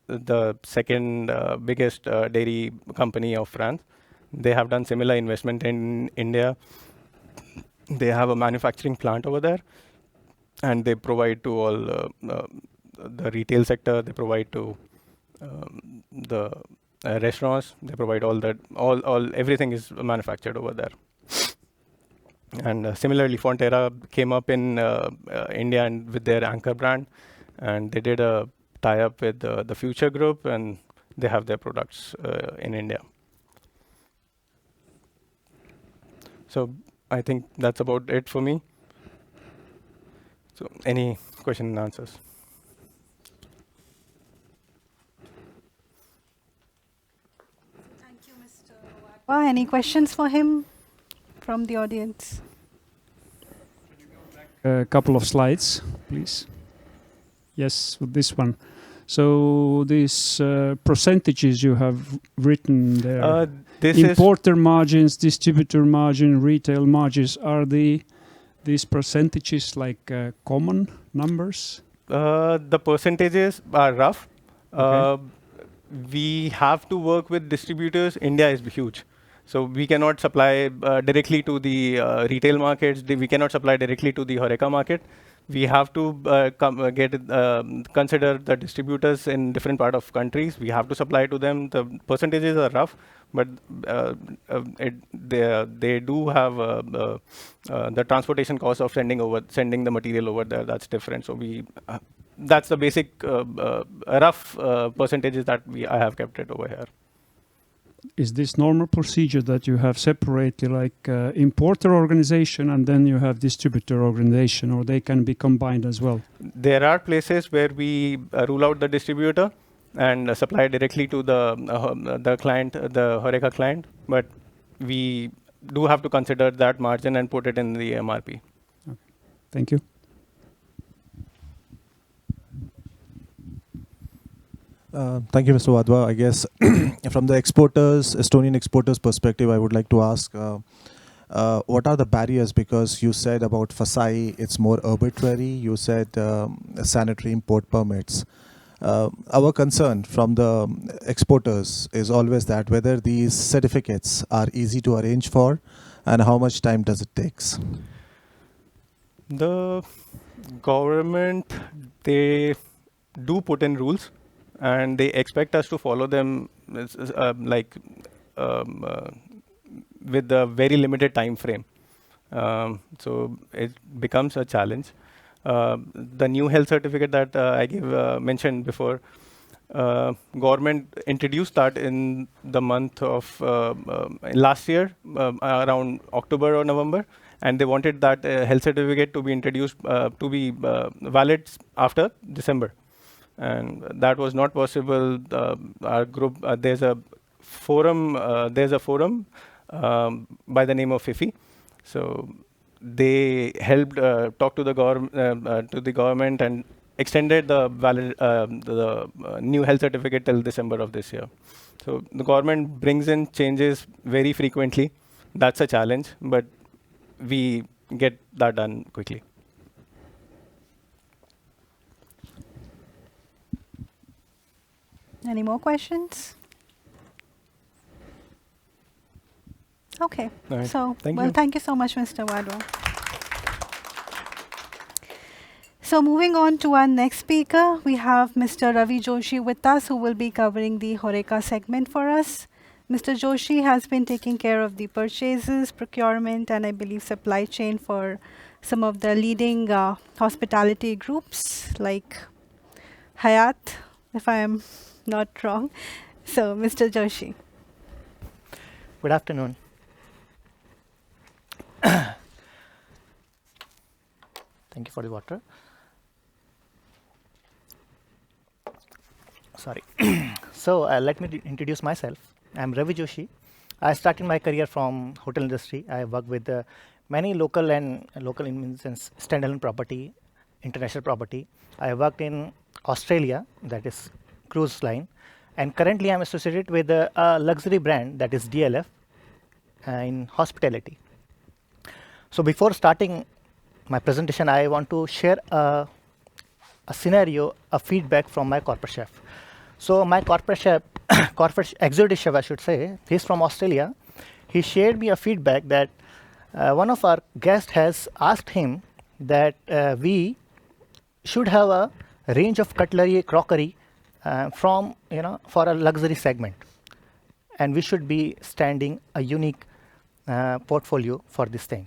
[SPEAKER 7] the second biggest dairy company of France. They have done similar investment in India. They have a manufacturing plant over there, and they provide to all the retail sector. They provide to the restaurants. They provide all that. All everything is manufactured over there. And similarly, Fonterra came up in India and with their anchor brand, and they did a tie-up with the Future Group, and they have their products in India. So I think that's about it for me. So any question and answers?
[SPEAKER 1] Thank you, Mr. Wadhwa. Any questions for him from the audience?
[SPEAKER 6] A couple of slides, please. Yes, with this one. So these percentages you have written there, importer margins, distributor margin, retail margins, are these percentages like common numbers?
[SPEAKER 7] The percentages are rough.
[SPEAKER 6] Okay.
[SPEAKER 7] We have to work with distributors. India is huge. So we cannot supply directly to the retail markets. We cannot supply directly to the HoReCa market. We have to consider the distributors in different part of countries. We have to supply to them. The percentages are rough, but they do have the transportation cost of sending the material over there. That's different. So that's the basic rough percentages that I have kept it over here.
[SPEAKER 6] Is this normal procedure that you have separated like importer organization and then you have distributor organization, or they can be combined as well?
[SPEAKER 7] There are places where we rule out the distributor and supply directly to the client, the HoReCa client, but we do have to consider that margin and put it in the MRP.
[SPEAKER 6] Okay. Thank you.
[SPEAKER 4] Thank you, Mr. Wadhwa. I guess from the Estonian exporters perspective, I would like to ask, what are the barriers? Because you said about FSI, it's more arbitrary. You said sanitary import permits. Our concern from the exporters is always that whether these certificates are easy to arrange for and how much time does it take?
[SPEAKER 7] The government, they do put in rules, and they expect us to follow them with a very limited time frame. So it becomes a challenge. The new health certificate that I mentioned before, government introduced that in the month of last year, around October or November, and they wanted that health certificate to be introduced to be valid after December. And that was not possible. Our group, there's a forum by the name of FIFI. So they helped talk to the government and extended the new health certificate till December of this year. So the government brings in changes very frequently. That's a challenge, but we get that done quickly.
[SPEAKER 1] Any more questions? Okay.
[SPEAKER 7] All right.
[SPEAKER 1] So,
[SPEAKER 7] Thank you.
[SPEAKER 1] Thank you so much, Mr. Wadhwa. So moving on to our next speaker, we have Mr. Ravi Joshi with us, who will be covering the HoReCa segment for us. Mr. Joshi has been taking care of the purchases, procurement, and I believe supply chain for some of the leading hospitality groups like Hyatt, if I am not wrong. So, Mr. Joshi.
[SPEAKER 8] Good afternoon. Thank you for the water. Sorry. So let me introduce myself. I'm Ravi Joshi. I started my career from hotel industry. I worked with many local in the sense standalone property, international property. I worked in Australia, that is cruise line, and currently I'm associated with a luxury brand that is DLF in hospitality. So before starting my presentation, I want to share a scenario, a feedback from my corporate chef. So my corporate chef, corporate executive chef, I should say, he's from Australia. He shared me a feedback that one of our guests has asked him that we should have a range of cutlery, crockery for a luxury segment, and we should be standing a unique portfolio for this thing.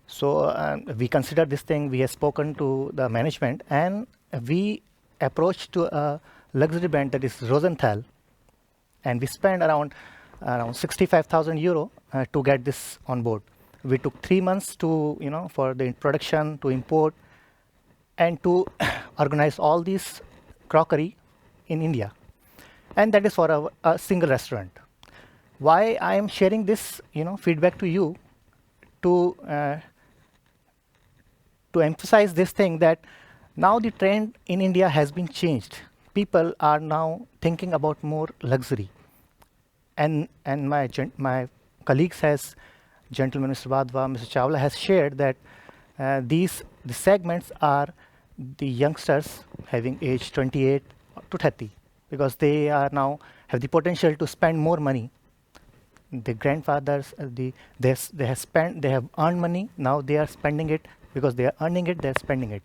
[SPEAKER 8] So we considered this thing. We have spoken to the management, and we approached to a luxury brand that is Rosenthal, and we spent around 65,000 euro to get this on board. We took 3 months to for the production, to import, and to organize all these crockery in India, and that is for a single restaurant. Why I am sharing this feedback to you, to emphasize this thing, that now the trend in India has been changed. People are now thinking about more luxury, and my colleagues has, gentleman Mr. Wadhwa, Mr. Chawla has shared that the segments are the youngsters having age 28 to 30, because they are now have the potential to spend more money. The grandfathers, they have earned money, now they are spending it. Because they are earning it, they are spending it.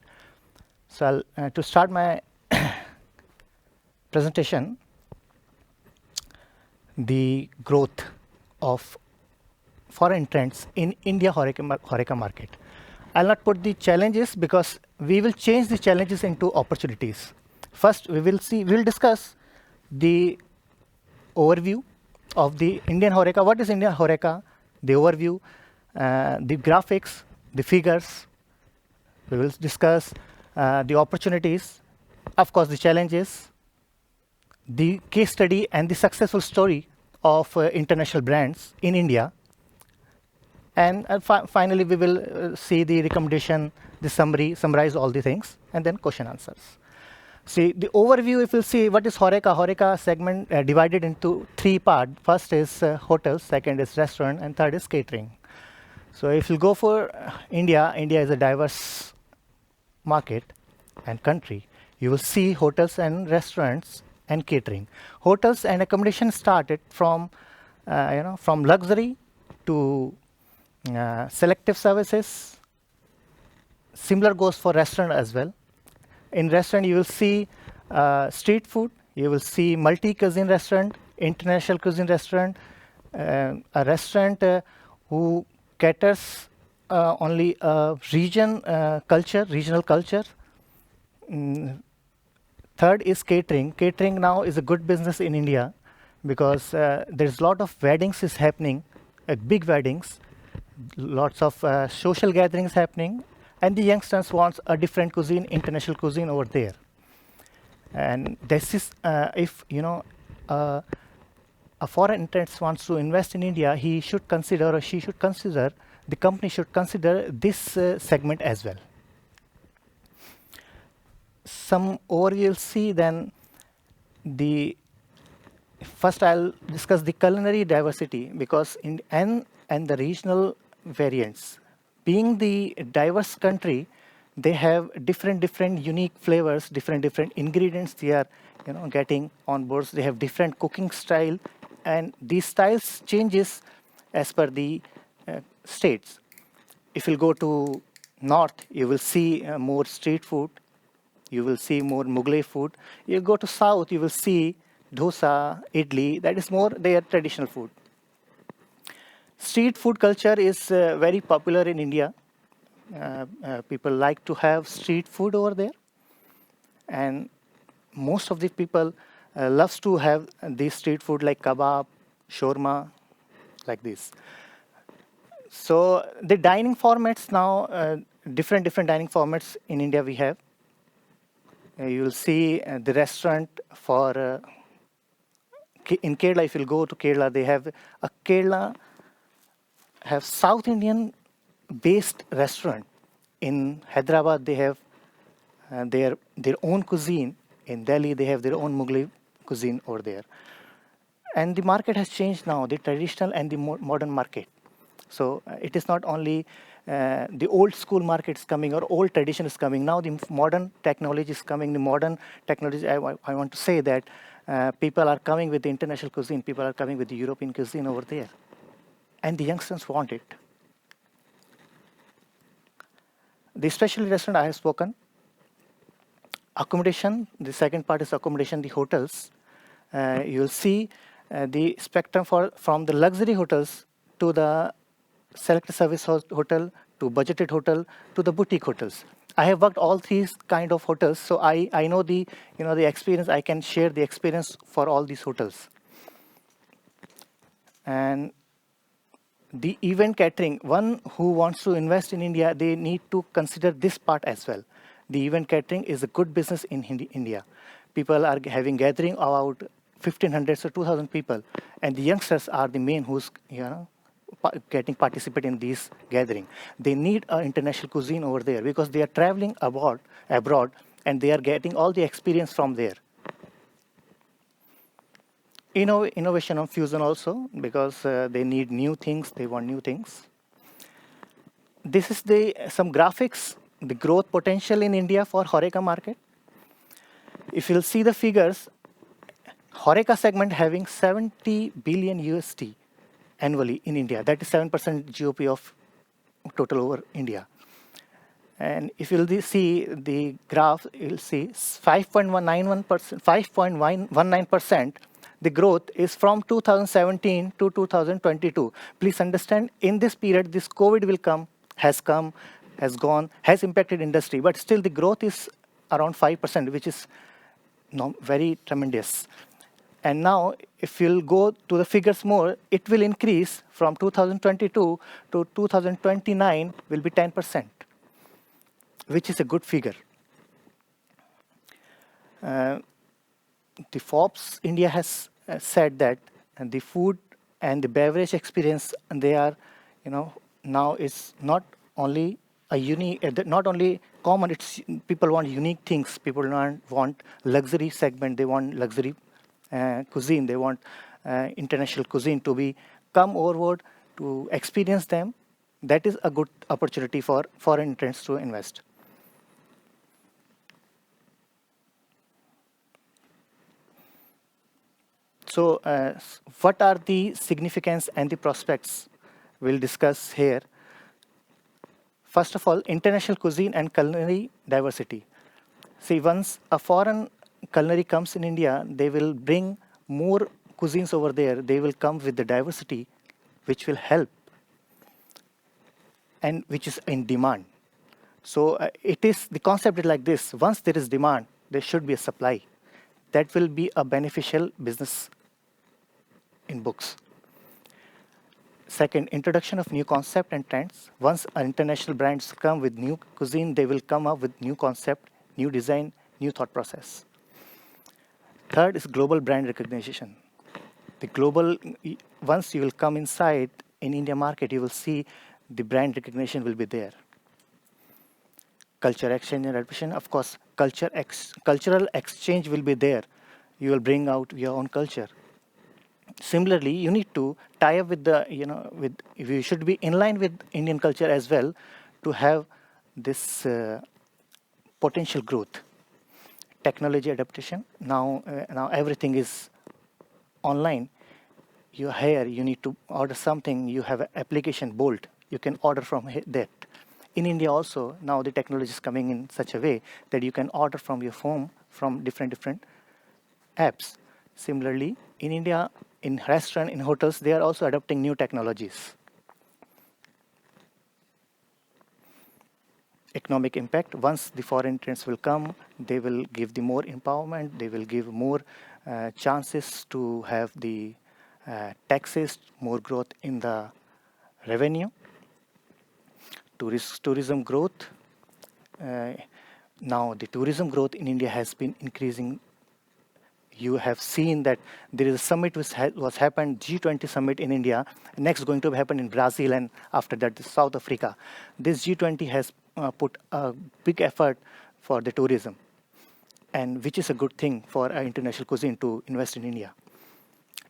[SPEAKER 8] So to start my presentation, the growth of foreign trends in India HoReCa market. I'll not put the challenges, because we will change the challenges into opportunities. First, we will discuss the overview of the Indian HoReCa. What is Indian HoReCa? The overview, the graphics, the figures. We will discuss the opportunities, of course, the challenges, the case study, and the successful story of international brands in India. And finally, we will see the recommendation, the summary, summarize all the things, and then question answers. See, the overview, if you see what is HoReCa. HoReCa segment divided into 3 parts. First is hotels, second is restaurant, and third is catering. So if you go for India is a diverse market and country. You will see hotels and restaurants and catering. Hotels and accommodation started from from luxury to selective services. Similar goes for restaurant as well. In restaurant, you will see street food. You will see multi-cuisine restaurant, international cuisine restaurant, a restaurant who caters only regional culture. Third is catering. Catering now is a good business in India, because there's a lot of weddings is happening, big weddings, lots of social gatherings happening, and the youngsters wants a different cuisine, international cuisine over there. And this is if a foreign interest wants to invest in India, he should consider, or she should consider, the company should consider this segment as well. Some overview you'll see, then first I'll discuss the culinary diversity, because and the regional variants. Being the diverse country, they have different unique flavors, different ingredients they are getting on board. They have different cooking style, and these styles changes as per the states. If you go to north, you will see more street food. You will see more Mughlai food. You go to south, you will see dosa, idli. That is more their traditional food. Street food culture is very popular in India. People like to have street food over there, and most of the people loves to have this street food like kebab, shawarma, like this. So the dining formats now different dining formats in India we have. You will see the restaurant for in Kerala. If you'll go to Kerala, they have South Indian based restaurant. In Hyderabad, they have their own cuisine. In Delhi, they have their own Mughal cuisine over there. And the market has changed now, the traditional and the modern market. So it is not only the old school market is coming or old tradition is coming. Now the modern technology is coming. The modern technology, I want to say that people are coming with the international cuisine. People are coming with the European cuisine over there. And the youngsters want it. The specialty restaurant I have spoken. Accommodation, the second part is accommodation, the hotels. You will see the spectrum from the luxury hotels to the select service hotel, to budgeted hotel, to the boutique hotels. I have worked all three kind of hotels, so I know the experience. I can share the experience for all these hotels. And the event catering, one who wants to invest in India, they need to consider this part as well. The event catering is a good business in India. People are having gathering about 1,500 to 2,000 people, and the youngsters are the main who's getting participate in these gathering. They need an international cuisine over there because they are traveling abroad, and they are getting all the experience from there. Innovation and fusion also, because they need new things, they want new things. This is some graphics, the growth potential in India for HoReCa market. If you'll see the figures, HoReCa segment having 70 billion USD annually in India. That is 7% GOP of total over India. And if you'll see the graph, you'll see 5.19%. The growth is from 2017 to 2022. Please understand, in this period, this COVID has gone, has impacted industry, but still the growth is around 5%, which is very tremendous. And now, if you'll go to the figures more, it will increase from 2022 to 2029 will be 10%, which is a good figure. The Forbes India has said that the food and the beverage experience, and they are, now is not only not only common. It's people want unique things. People want luxury segment. They want luxury cuisine. They want international cuisine to come overboard to experience them. That is a good opportunity for foreign entrants to invest. So what are the significance and the prospects we'll discuss here? First of all, international cuisine and culinary diversity. See, once a foreign culinary comes in India, they will bring more cuisines over there. They will come with the diversity, which will help and which is in demand. So the concept is like this. Once there is demand, there should be a supply. That will be a beneficial business in books. Second, introduction of new concept and trends. Once international brands come with new cuisine, they will come up with new concept, new design, new thought process. Third is global brand recognition. Once you will come inside in India market, you will see the brand recognition will be there. Culture exchange and adaptation, of course, cultural exchange will be there. You will bring out your own culture. Similarly, you need to tie up with you should be in line with Indian culture as well to have this potential growth. Technology adaptation. Now everything is online. You need to order something. You have an application, Bolt. You can order from that. In India also, now the technology is coming in such a way that you can order from your phone from different apps. Similarly, in India, in restaurant, in hotels, they are also adopting new technologies. Economic impact. Once the foreign entrants will come, they will give the more empowerment. They will give more chances to have the taxes, more growth in the revenue. Tourism growth. now the tourism growth in India has been increasing. You have seen that there is a summit which was happened, G20 summit in India. Next going to happen in Brazil, and after that, South Africa. This G20 has put a big effort for the tourism, and which is a good thing for international cuisine to invest in India.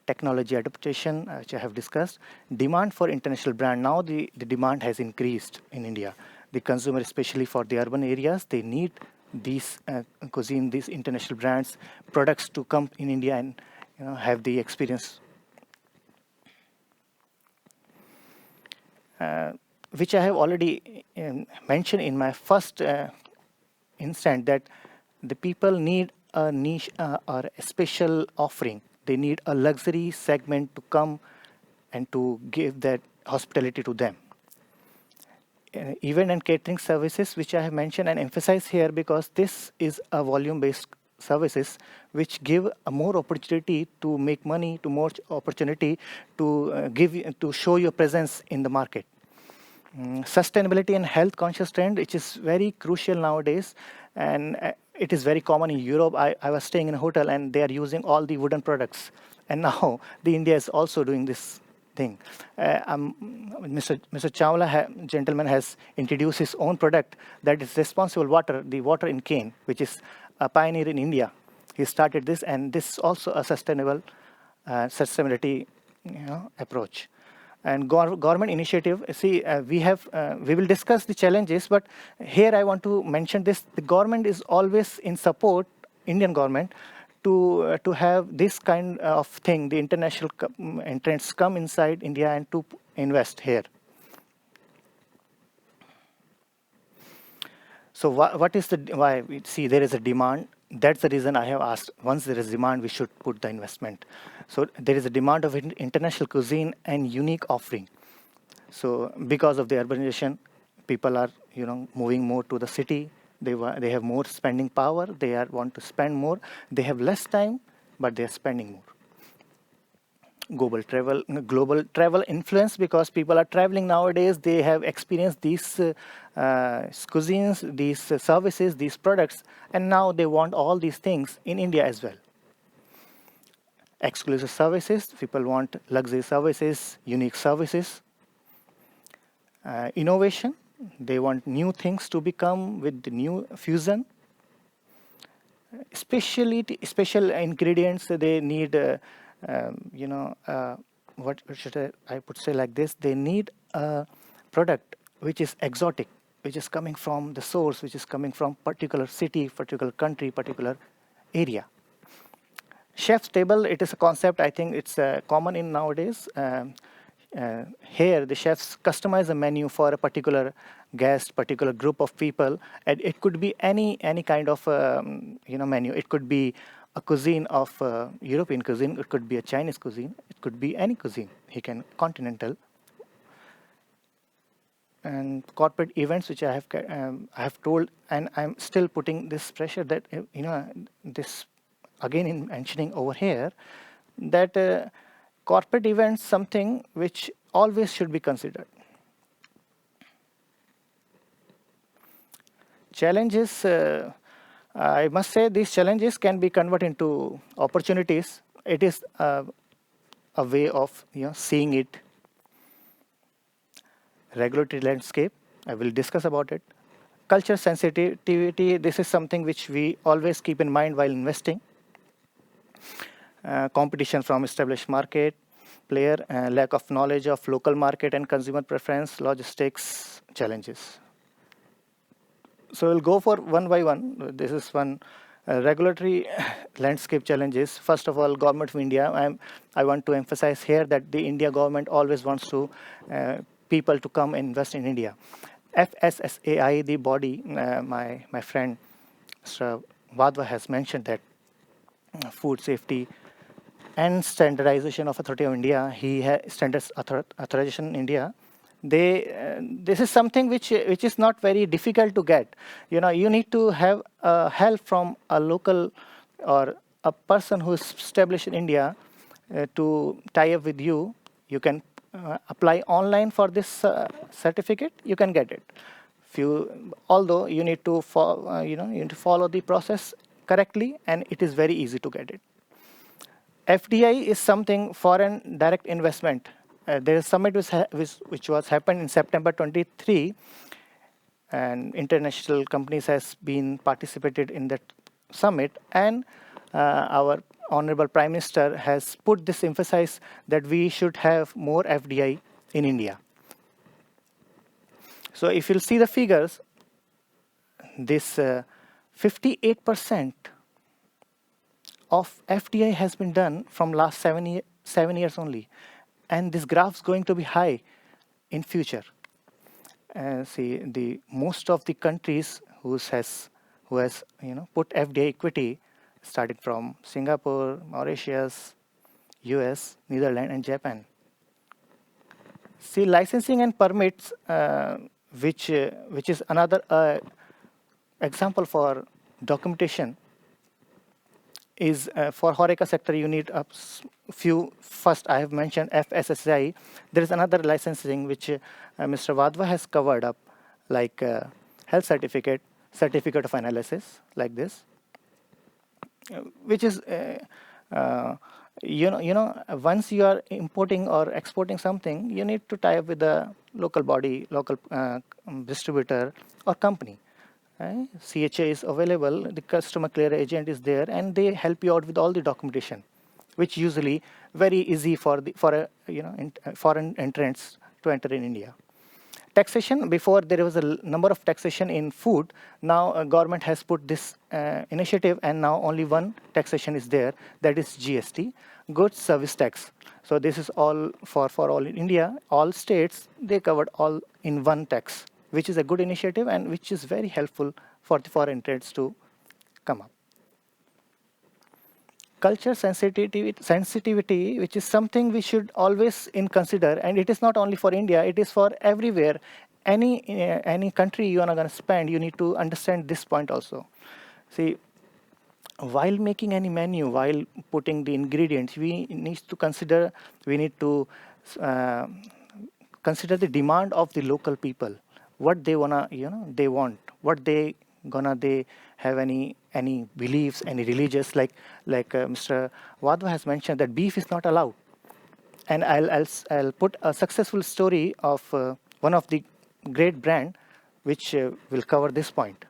[SPEAKER 8] Technology adaptation, which I have discussed. Demand for international brand. Now the demand has increased in India. The consumer, especially for the urban areas, they need these cuisine, these international brands, products to come in India and have the experience. Which I have already mentioned in my first instant, that the people need a niche or a special offering. They need a luxury segment to come and to give that hospitality to them. Event and catering services, which I have mentioned and emphasized here, because this is a volume-based services which give a more opportunity to make money, to more opportunity to to show your presence in the market. Sustainability and health conscious trend, which is very crucial nowadays, and it is very common in Europe. I was staying in a hotel and they are using all the wooden products, and now the India is also doing this thing. Mr. Chawla, gentleman, has introduced his own product that is responsible water, the water in cane, which is a pioneer in India. He started this, and this is also a sustainable sustainability approach. And government initiative. See, we will discuss the challenges, but here I want to mention this: the government is always in support, Indian government, to have this kind of thing. The international entrants come inside India and to invest here. So what is why we see there is a demand? That's the reason I have asked. Once there is demand, we should put the investment. So there is a demand of international cuisine and unique offering. So because of the urbanization, people are moving more to the city. They have more spending power. They want to spend more. They have less time, but they are spending more. Global travel influence, because people are traveling nowadays. They have experienced these cuisines, these services, these products, and now they want all these things in India as well. Exclusive services, people want luxury services, unique services. Innovation, they want new things to become with the new fusion. Special ingredients, they need, what should I would say like this, they need a product which is exotic, which is coming from the source, which is coming from particular city, particular country, particular area. Chef's table, it is a concept, I think it's common in nowadays. Here, the chefs customize a menu for a particular guest, particular group of people, and it could be any kind of menu. It could be a cuisine of European cuisine, it could be a Chinese cuisine, it could be any cuisine. He can continental. And corporate events, which I have told, and I'm still putting this pressure that this. Again, in mentioning over here, that corporate events, something which always should be considered. Challenges, I must say these challenges can be converted into opportunities. It is a way of seeing it. Regulatory landscape, I will discuss about it. Culture sensitivity, this is something which we always keep in mind while investing. Competition from established market player, lack of knowledge of local market and consumer preference, logistics challenges. So we'll go for one by one. This is one regulatory landscape challenges. First of all, Government of India. I want to emphasize here that the India government always wants to people to come and invest in India. FSSAI, the body, my friend Mr. Wadhwa has mentioned that food safety and standardization of Authority of India, he has standards authorization in India. This is something which is not very difficult to get. You need to have help from a local or a person who is established in India to tie up with you. You can apply online for this certificate. You can get it. although you need to you need to follow the process correctly, and it is very easy to get it. FDI is something, foreign direct investment. There is a summit which was happened in September 23, and international companies has been participated in that summit, and our Honorable Prime Minister has put this emphasis that we should have more FDI in India. So if you'll see the figures, this 58% of FDI has been done from last 7 years only, and this graph is going to be high in future. See, the most of the countries who has put FDI equity, starting from Singapore, Mauritius, US, Netherlands, and Japan. See, licensing and permits, which is another example for documentation, is for HoReCa sector you need a few. First, I have mentioned FSSAI. There is another licensing which Mr. Wadhwa has covered up, like health certificate, certificate of analysis, like this, which is once you are importing or exporting something, you need to tie up with the local body, local distributor or company. CHA is available, the customer clear agent is there, and they help you out with all the documentation, which usually very easy for foreign entrants to enter in India. Taxation, before there was a number of taxation in food. Now government has put this initiative, and now only one taxation is there, that is GST, goods service tax. So this is all for all in India. All states, they covered all in one tax, which is a good initiative and which is very helpful for the foreign trades to come up. Culture sensitivity, which is something we should always consider, and it is not only for India, it is for everywhere. Any country you are going to spend, you need to understand this point also. See, while making any menu, while putting the ingredients, we need to consider the demand of the local people. What they want, what they have any beliefs, any religious, like Mr. Wadhwa has mentioned that beef is not allowed. And I'll put a successful story of one of the great brand, which will cover this point.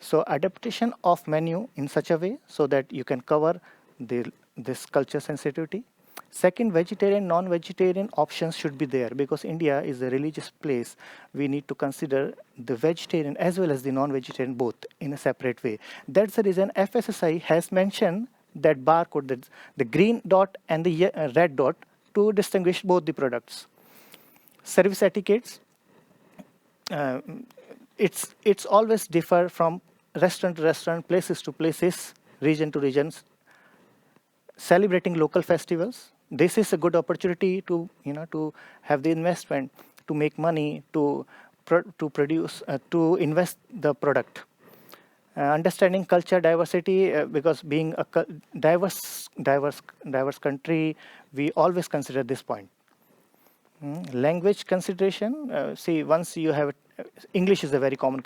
[SPEAKER 8] So adaptation of menu in such a way so that you can cover this culture sensitivity. Second, vegetarian, non-vegetarian options should be there, because India is a religious place. We need to consider the vegetarian as well as the non-vegetarian both in a separate way. That's the reason FSSAI has mentioned that barcode, the green dot and the red dot, to distinguish both the products. Service etiquettes, it's always differ from restaurant to restaurant, places to places, region to regions. Celebrating local festivals. This is a good opportunity to have the investment, to make money, to produce, to invest the product. Understanding culture diversity, because being a diverse country, we always consider this point. Language consideration. See, once you have English is a very common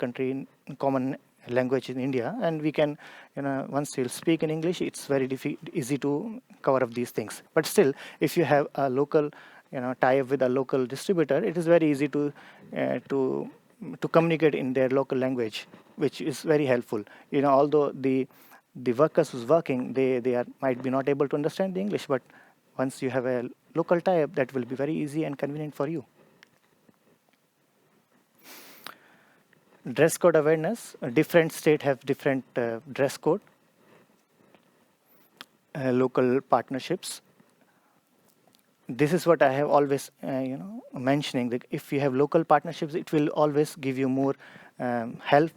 [SPEAKER 8] common language in India, and we can, once you'll speak in English, it's very easy to cover up these things. But still, if you have a local, tie-up with a local distributor, it is very easy to communicate in their local language, which is very helpful. Although the workers who's working, they might be not able to understand the English, but once you have a local tie-up, that will be very easy and convenient for you. Dress code awareness. Different states have different dress code. Local partnerships. This is what I have always mentioning, that if you have local partnerships, it will always give you more help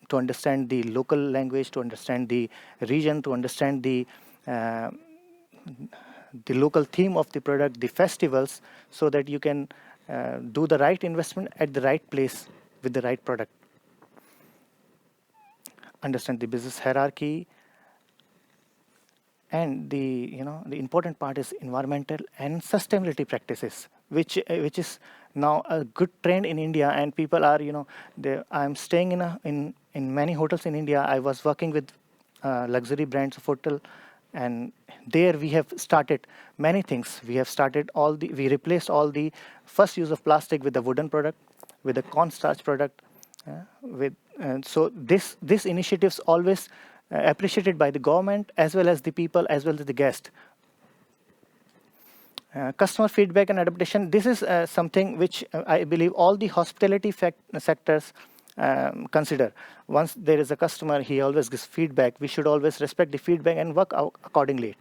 [SPEAKER 8] to understand the local language, to understand the region, to understand the local theme of the product, the festivals, so that you can do the right investment at the right place with the right product. Understand the business hierarchy, and the important part is environmental and sustainability practices, which is now a good trend in India, and people are, I'm staying in many hotels in India. I was working with luxury brands of hotel, and there we have started many things. We replaced all the first use of plastic with the wooden product, with the cornstarch product, so this initiatives always appreciated by the government as well as the people as well as the guest. Customer feedback and adaptation. This is something which I believe all the hospitality sectors consider. Once there is a customer, he always gives feedback. We should always respect the feedback and work out accordingly.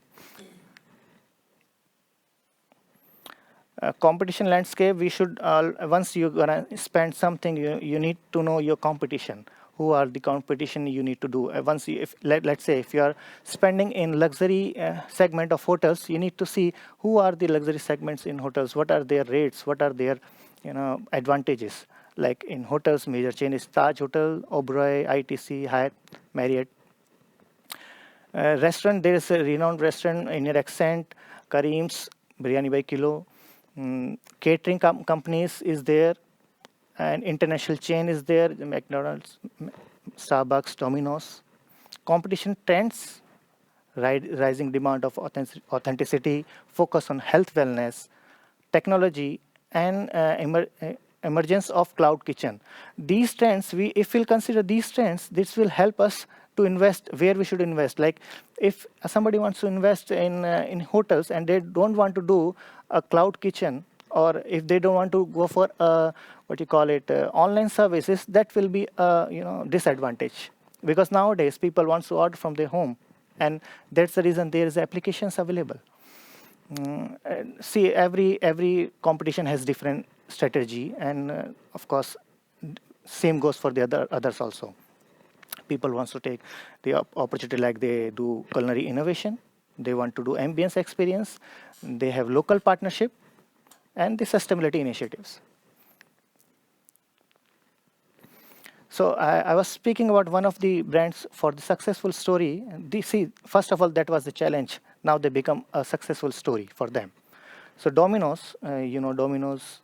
[SPEAKER 8] Competition landscape, we should, once you're gonna spend something, you need to know your competition. Who are the competition you need to do? Let's say if you are spending in luxury segment of hotels, you need to see who are the luxury segments in hotels, what are their rates, what are their advantages. Like in hotels, major chain is Taj Hotel, Oberoi, ITC, Hyatt, Marriott. Restaurant, there is a renowned restaurant in your accent, Kareem's, Biryani by Kilo. Catering companies is there, and international chain is there, McDonald's, Starbucks, Domino's. Competition trends, rising demand of authenticity, focus on health, wellness, technology, and emergence of cloud kitchen. These trends, if we'll consider these trends, this will help us to invest where we should invest. Like if somebody wants to invest in hotels and they don't want to do a cloud kitchen, or if they don't want to go for online services, that will be a disadvantage, because nowadays people want to order from their home, and that's the reason there is applications available. See, every competition has different strategy, and of course, same goes for the others also. People want to take the opportunity, like they do culinary innovation, they want to do ambience experience, they have local partnership, and the sustainability initiatives. So I was speaking about one of the brands for the successful story. First of all, that was the challenge. Now they become a successful story for them. So Domino's, Domino's,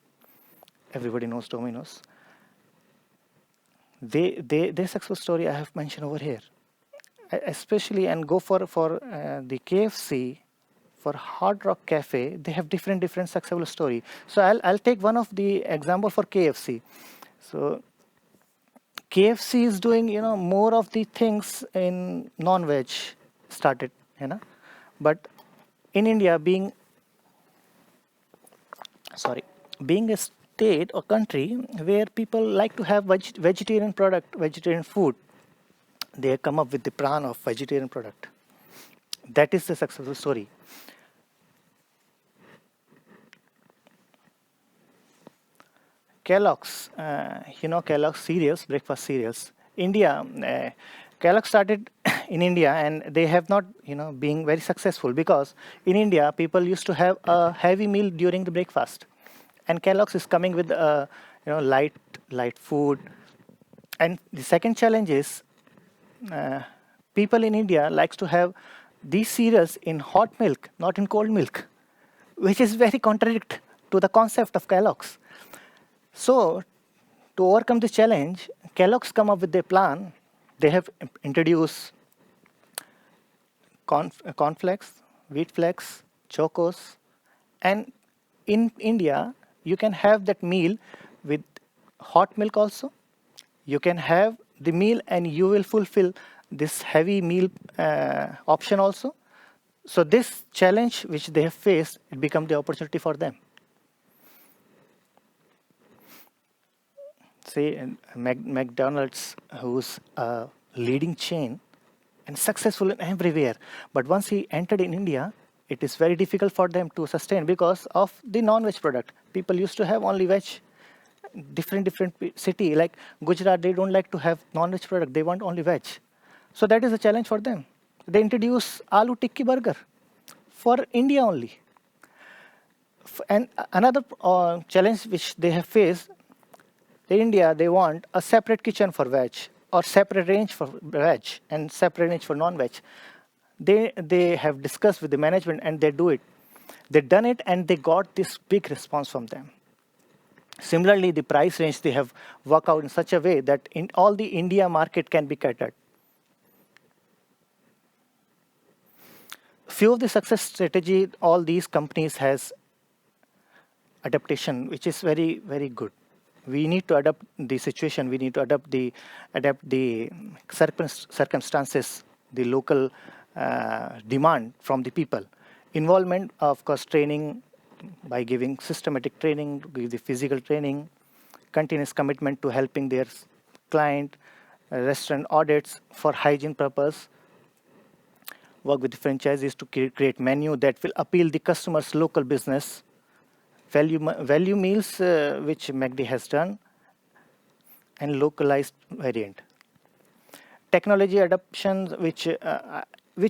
[SPEAKER 8] everybody knows Domino's. Their success story I have mentioned over here. Especially, and go for the KFC, for Hard Rock Cafe, they have different successful story. So I'll take one of the example for KFC. So KFC is doing more of the things in non-veg started, but in India, being a state or country where people like to have vegetarian food, they come up with the plan of vegetarian product. That is the successful story. Kellogg's, Kellogg's cereals, breakfast cereals. India, Kellogg started in India, and they have not, being very successful, because in India, people used to have a heavy meal during the breakfast, and Kellogg's is coming with light food. And the second challenge is people in India likes to have these cereals in hot milk, not in cold milk, which is very contradictory to the concept of Kellogg's. So, to overcome this challenge, Kellogg's come up with their plan. They have introduced cornflakes, wheat flakes, chocos, and in India, you can have that meal with hot milk also. You can have the meal and you will fulfill this heavy meal option also. So this challenge which they have faced, it becomes the opportunity for them. Say McDonald's, who's a leading chain and successful in everywhere, but once he entered in India, it is very difficult for them to sustain because of the non-veg product. People used to have only veg. Different city, like Gujarat, they don't like to have non-veg product. They want only veg. So that is a challenge for them. They introduce aloo tikki burger for India only. And another challenge which they have faced, in India, they want a separate kitchen for veg, or separate range for veg and separate range for non-veg. They have discussed with the management and they do it. They done it and they got this big response from them. Similarly, the price range they have worked out in such a way that in all the India market can be catered. Few of the success strategy, all these companies has adaptation, which is very, very good. We need to adapt the situation. We need to adapt the circumstances, the local demand from the people. Involvement, of course, training by giving systematic training, give the physical training, continuous commitment to helping their client, restaurant audits for hygiene purpose, work with the franchisees to create menu that will appeal the customer's local business, value meals, which MACD has done, and localized variant. Technology adoption, which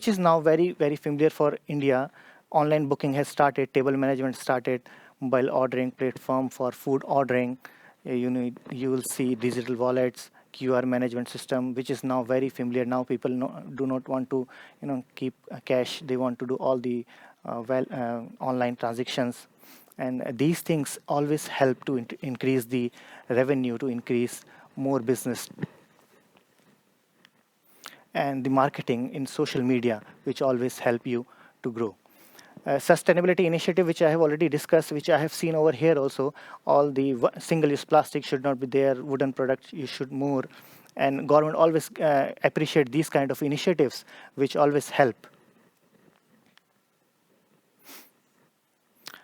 [SPEAKER 8] is now very, very familiar for India. Online booking has started, table management started, mobile ordering platform for food ordering. You will see digital wallets, QR management system, which is now very familiar. Now people do not want to, keep cash. They want to do all the online transactions, and these things always help to increase the revenue, to increase more business. And the marketing in social media, which always help you to grow. Sustainability initiative, which I have already discussed, which I have seen over here also. All the single-use plastic should not be there. Wooden products you should more. And government always appreciate these kind of initiatives, which always help.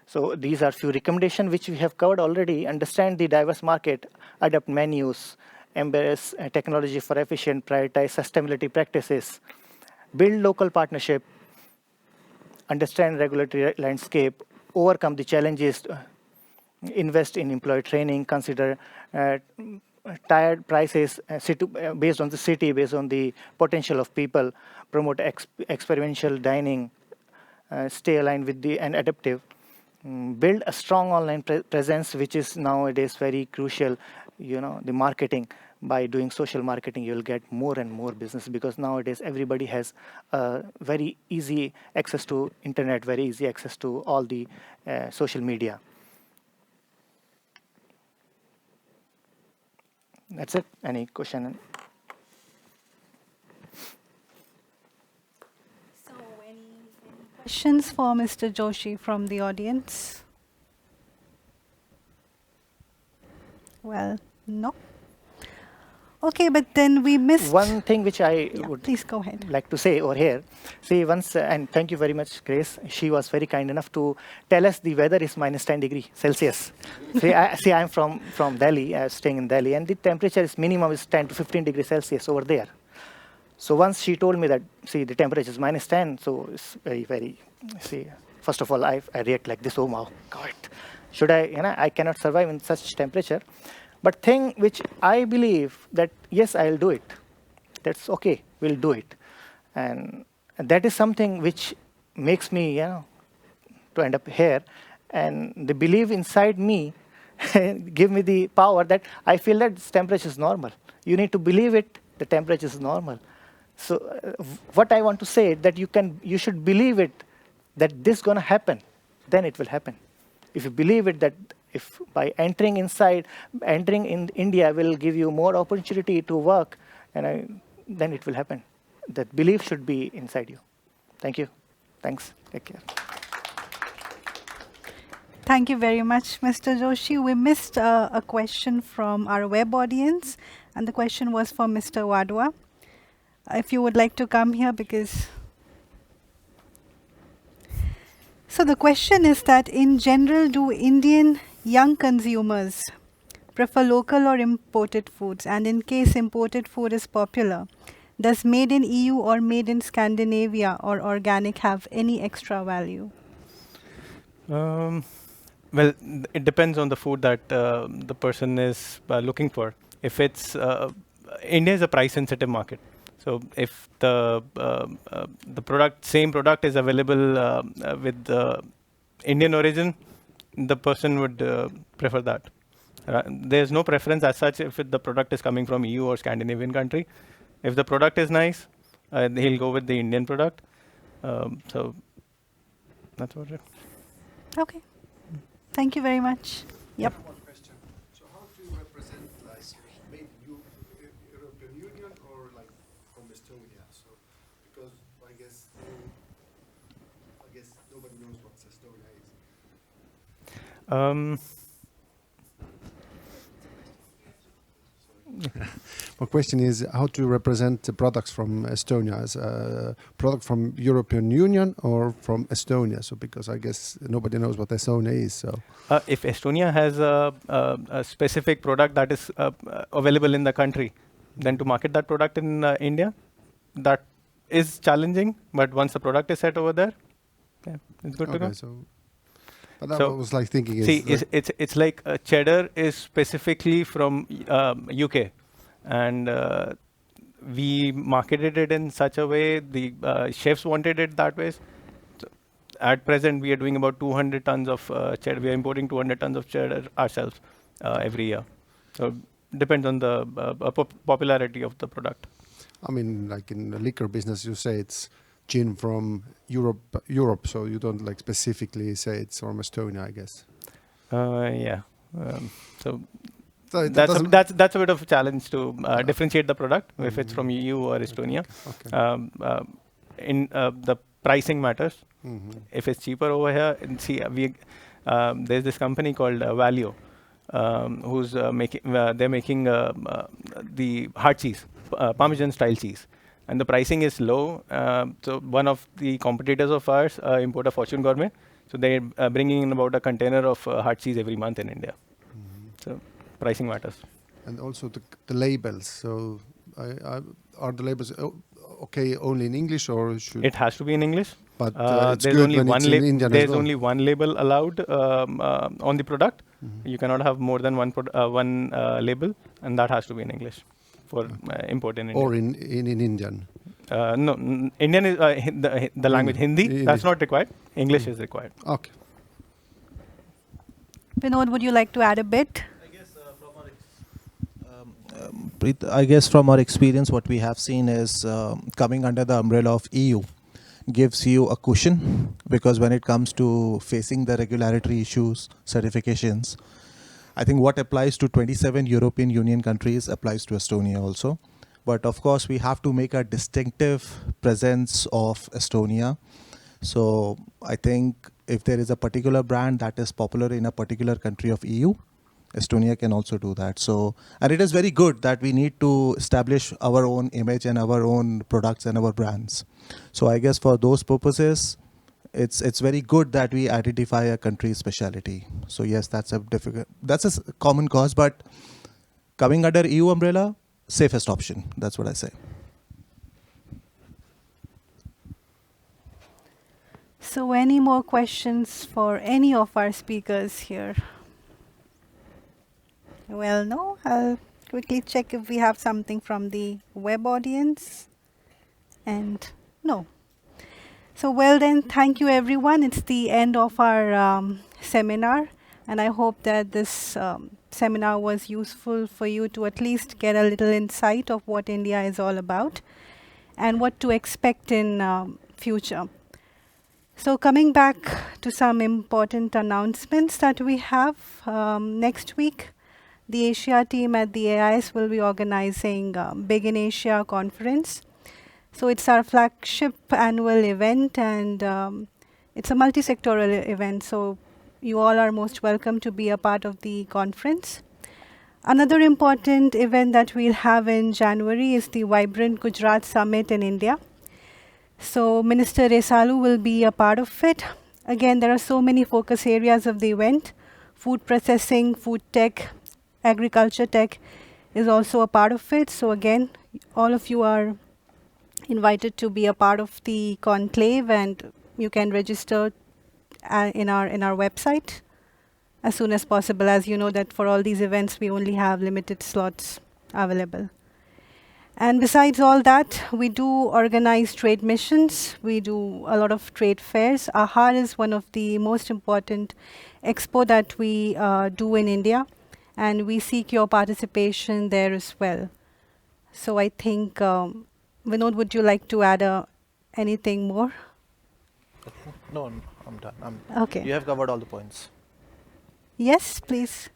[SPEAKER 8] So these are few recommendations which we have covered already. Understand the diverse market, adapt menus, embrace technology for efficient, prioritize sustainability practices, build local partnership, understand regulatory landscape, overcome the challenges, invest in employee training, consider tiered prices based on the city, based on the potential of people, promote experiential dining, stay aligned with and adaptive, build a strong online presence, which is nowadays very crucial. The marketing. By doing social marketing, you'll get more and more business, because nowadays everybody has very easy access to internet, very easy access to all the social media. That's it. Any question?
[SPEAKER 1] So any questions for Mr. Joshi from the audience? Well, no. Okay, but then we missed
[SPEAKER 8] one thing which I would
[SPEAKER 1] please go ahead.
[SPEAKER 8] Like to say over here. See, once, and thank you very much, Grace. She was very kind enough to tell us the weather is minus 10 degrees Celsius. I'm from Delhi, staying in Delhi, and the temperature is minimum is 10 to 15 degrees Celsius over there. So once she told me that, see, the temperature is minus 10, so it's very, very, first of all, I react like this, oh my God, should I cannot survive in such temperature. But thing which I believe that, yes, I'll do it. That's okay, we'll do it. And that is something which makes me, to end up here. And the belief inside me give me the power that I feel that this temperature is normal. You need to believe it, the temperature is normal. So what I want to say that you should believe it, that this is going to happen, then it will happen. If you believe it, that if by entering in India will give you more opportunity to work, and then it will happen. That belief should be inside you. Thank you. Thanks. Take care.
[SPEAKER 1] Thank you very much, Mr. Joshi. We missed a question from our web audience, and the question was for Mr. Wadhwa. If you would like to come here, because... So the question is that, in general, do Indian young consumers prefer local or imported foods? And in case imported food is popular, does made in EU or made in Scandinavia or organic have any extra value?
[SPEAKER 7] Well, it depends on the food that the person is looking for. If it's India is a price-sensitive market, so if the same product is available with Indian origin, the person would prefer that. There's no preference as such if the product is coming from EU or Scandinavian country. If the product is nice, he'll go with the Indian product. So that's about it.
[SPEAKER 1] Okay. Thank you very much. Yep.
[SPEAKER 5] So, because I guess nobody knows what Estonia is. My question is how to represent the products from Estonia as a product from European Union or from Estonia. So because I guess nobody knows what Estonia is. So
[SPEAKER 7] if Estonia has a specific product that is available in the country, then to market that product in India, that is challenging. But once the product is set over there, yeah, it's good to go.
[SPEAKER 5] But I was like thinking,
[SPEAKER 7] it's like cheddar is specifically from UK, and we marketed it in such a way, the chefs wanted it that way. So at present, we are doing about 200 tons of cheddar. We are importing 200 tons of cheddar ourselves every year. So depends on the popularity of the product.
[SPEAKER 5] I mean, like in the liquor business, you say it's gin from Europe, so you don't like specifically say it's from Estonia, I guess.
[SPEAKER 7] Yeah. So that's a bit of a challenge to differentiate the product if it's from EU or Estonia.
[SPEAKER 5] Okay.
[SPEAKER 7] In the pricing matters. If it's cheaper over here, and see, there's this company called Valio, who's they're making the hard cheese, Parmesan style cheese. And the pricing is low. So one of the competitors of ours, importer Fortune Gourmet, so they're bringing in about a container of hard cheese every month in India. So pricing matters.
[SPEAKER 5] And also the labels. So are the labels okay only in English, or should
[SPEAKER 7] it has to be in English?
[SPEAKER 5] But
[SPEAKER 7] there's only one label. There's only one label allowed on the product. You cannot have more than one label, and that has to be in English for import in India.
[SPEAKER 5] Or in Indian?
[SPEAKER 7] No, Indian is the language Hindi. That's not required. English is required.
[SPEAKER 5] Okay.
[SPEAKER 1] Vinod, would you like to add a bit?
[SPEAKER 4] I guess from our experience, what we have seen is coming under the umbrella of EU gives you a cushion, because when it comes to facing the regulatory issues, certifications, I think what applies to 27 European Union countries applies to Estonia also. But of course, we have to make a distinctive presence of Estonia. So I think if there is a particular brand that is popular in a particular country of EU, Estonia can also do that. So, and it is very good that we need to establish our own image and our own products and our brands. So I guess for those purposes, it's very good that we identify a country's speciality. So yes, that's a common cause, but coming under EU umbrella, safest option. That's what I say.
[SPEAKER 1] So any more questions for any of our speakers here? Well, no. I'll quickly check if we have something from the web audience. And no. So well then, thank you everyone. It's the end of our seminar. And I hope that this seminar was useful for you to at least get a little insight of what India is all about and what to expect in future. So coming back to some important announcements that we have next week, the Asia team at the AIS will be organizing Big in Asia conference. So it's our flagship annual event, and it's a multi-sectoral event. So you all are most welcome to be a part of the conference. Another important event that we'll have in January is the Vibrant Gujarat Summit in India. So Minister Resalu will be a part of it. Again, there are so many focus areas of the event. Food processing, food tech, agriculture tech is also a part of it. So again, all of you are invited to be a part of the conclave, and you can register in our website as soon as possible. As you know that for all these events, we only have limited slots available. And besides all that, we do organize trade missions. We do a lot of trade fairs. AHAR is one of the most important expo that we do in India, and we seek your participation there as well. So I think, Vinod, would you like to add anything more?
[SPEAKER 2] No, I'm done.
[SPEAKER 1] Okay.
[SPEAKER 2] You have covered all the points.
[SPEAKER 1] Yes, please.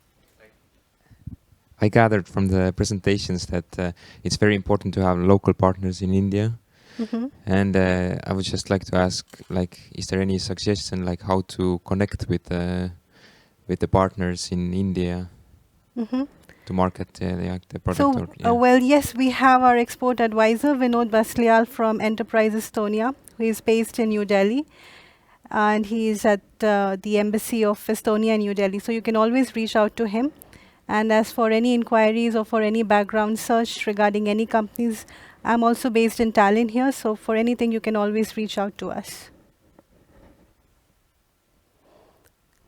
[SPEAKER 9] I gathered from the presentations that it's very important to have local partners in India. And I would just like to ask, like, is there any suggestion, like, how to connect with the partners in India to market the product?
[SPEAKER 1] So, well, yes, we have our export advisor, Vinod Baslial from Enterprise Estonia, who is based in New Delhi. And he is at the Embassy of Estonia in New Delhi. So you can always reach out to him. And as for any inquiries or for any background search regarding any companies, I'm also based in Tallinn here. So for anything, you can always reach out to us.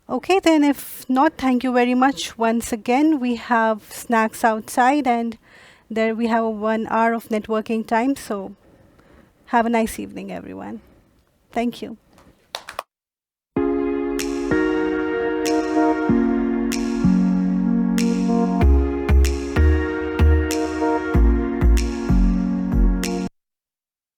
[SPEAKER 1] Okay, then if not, thank you very much. Once again, we have snacks outside and there we have 1 hour of networking time. So have a nice evening, everyone. Thank you.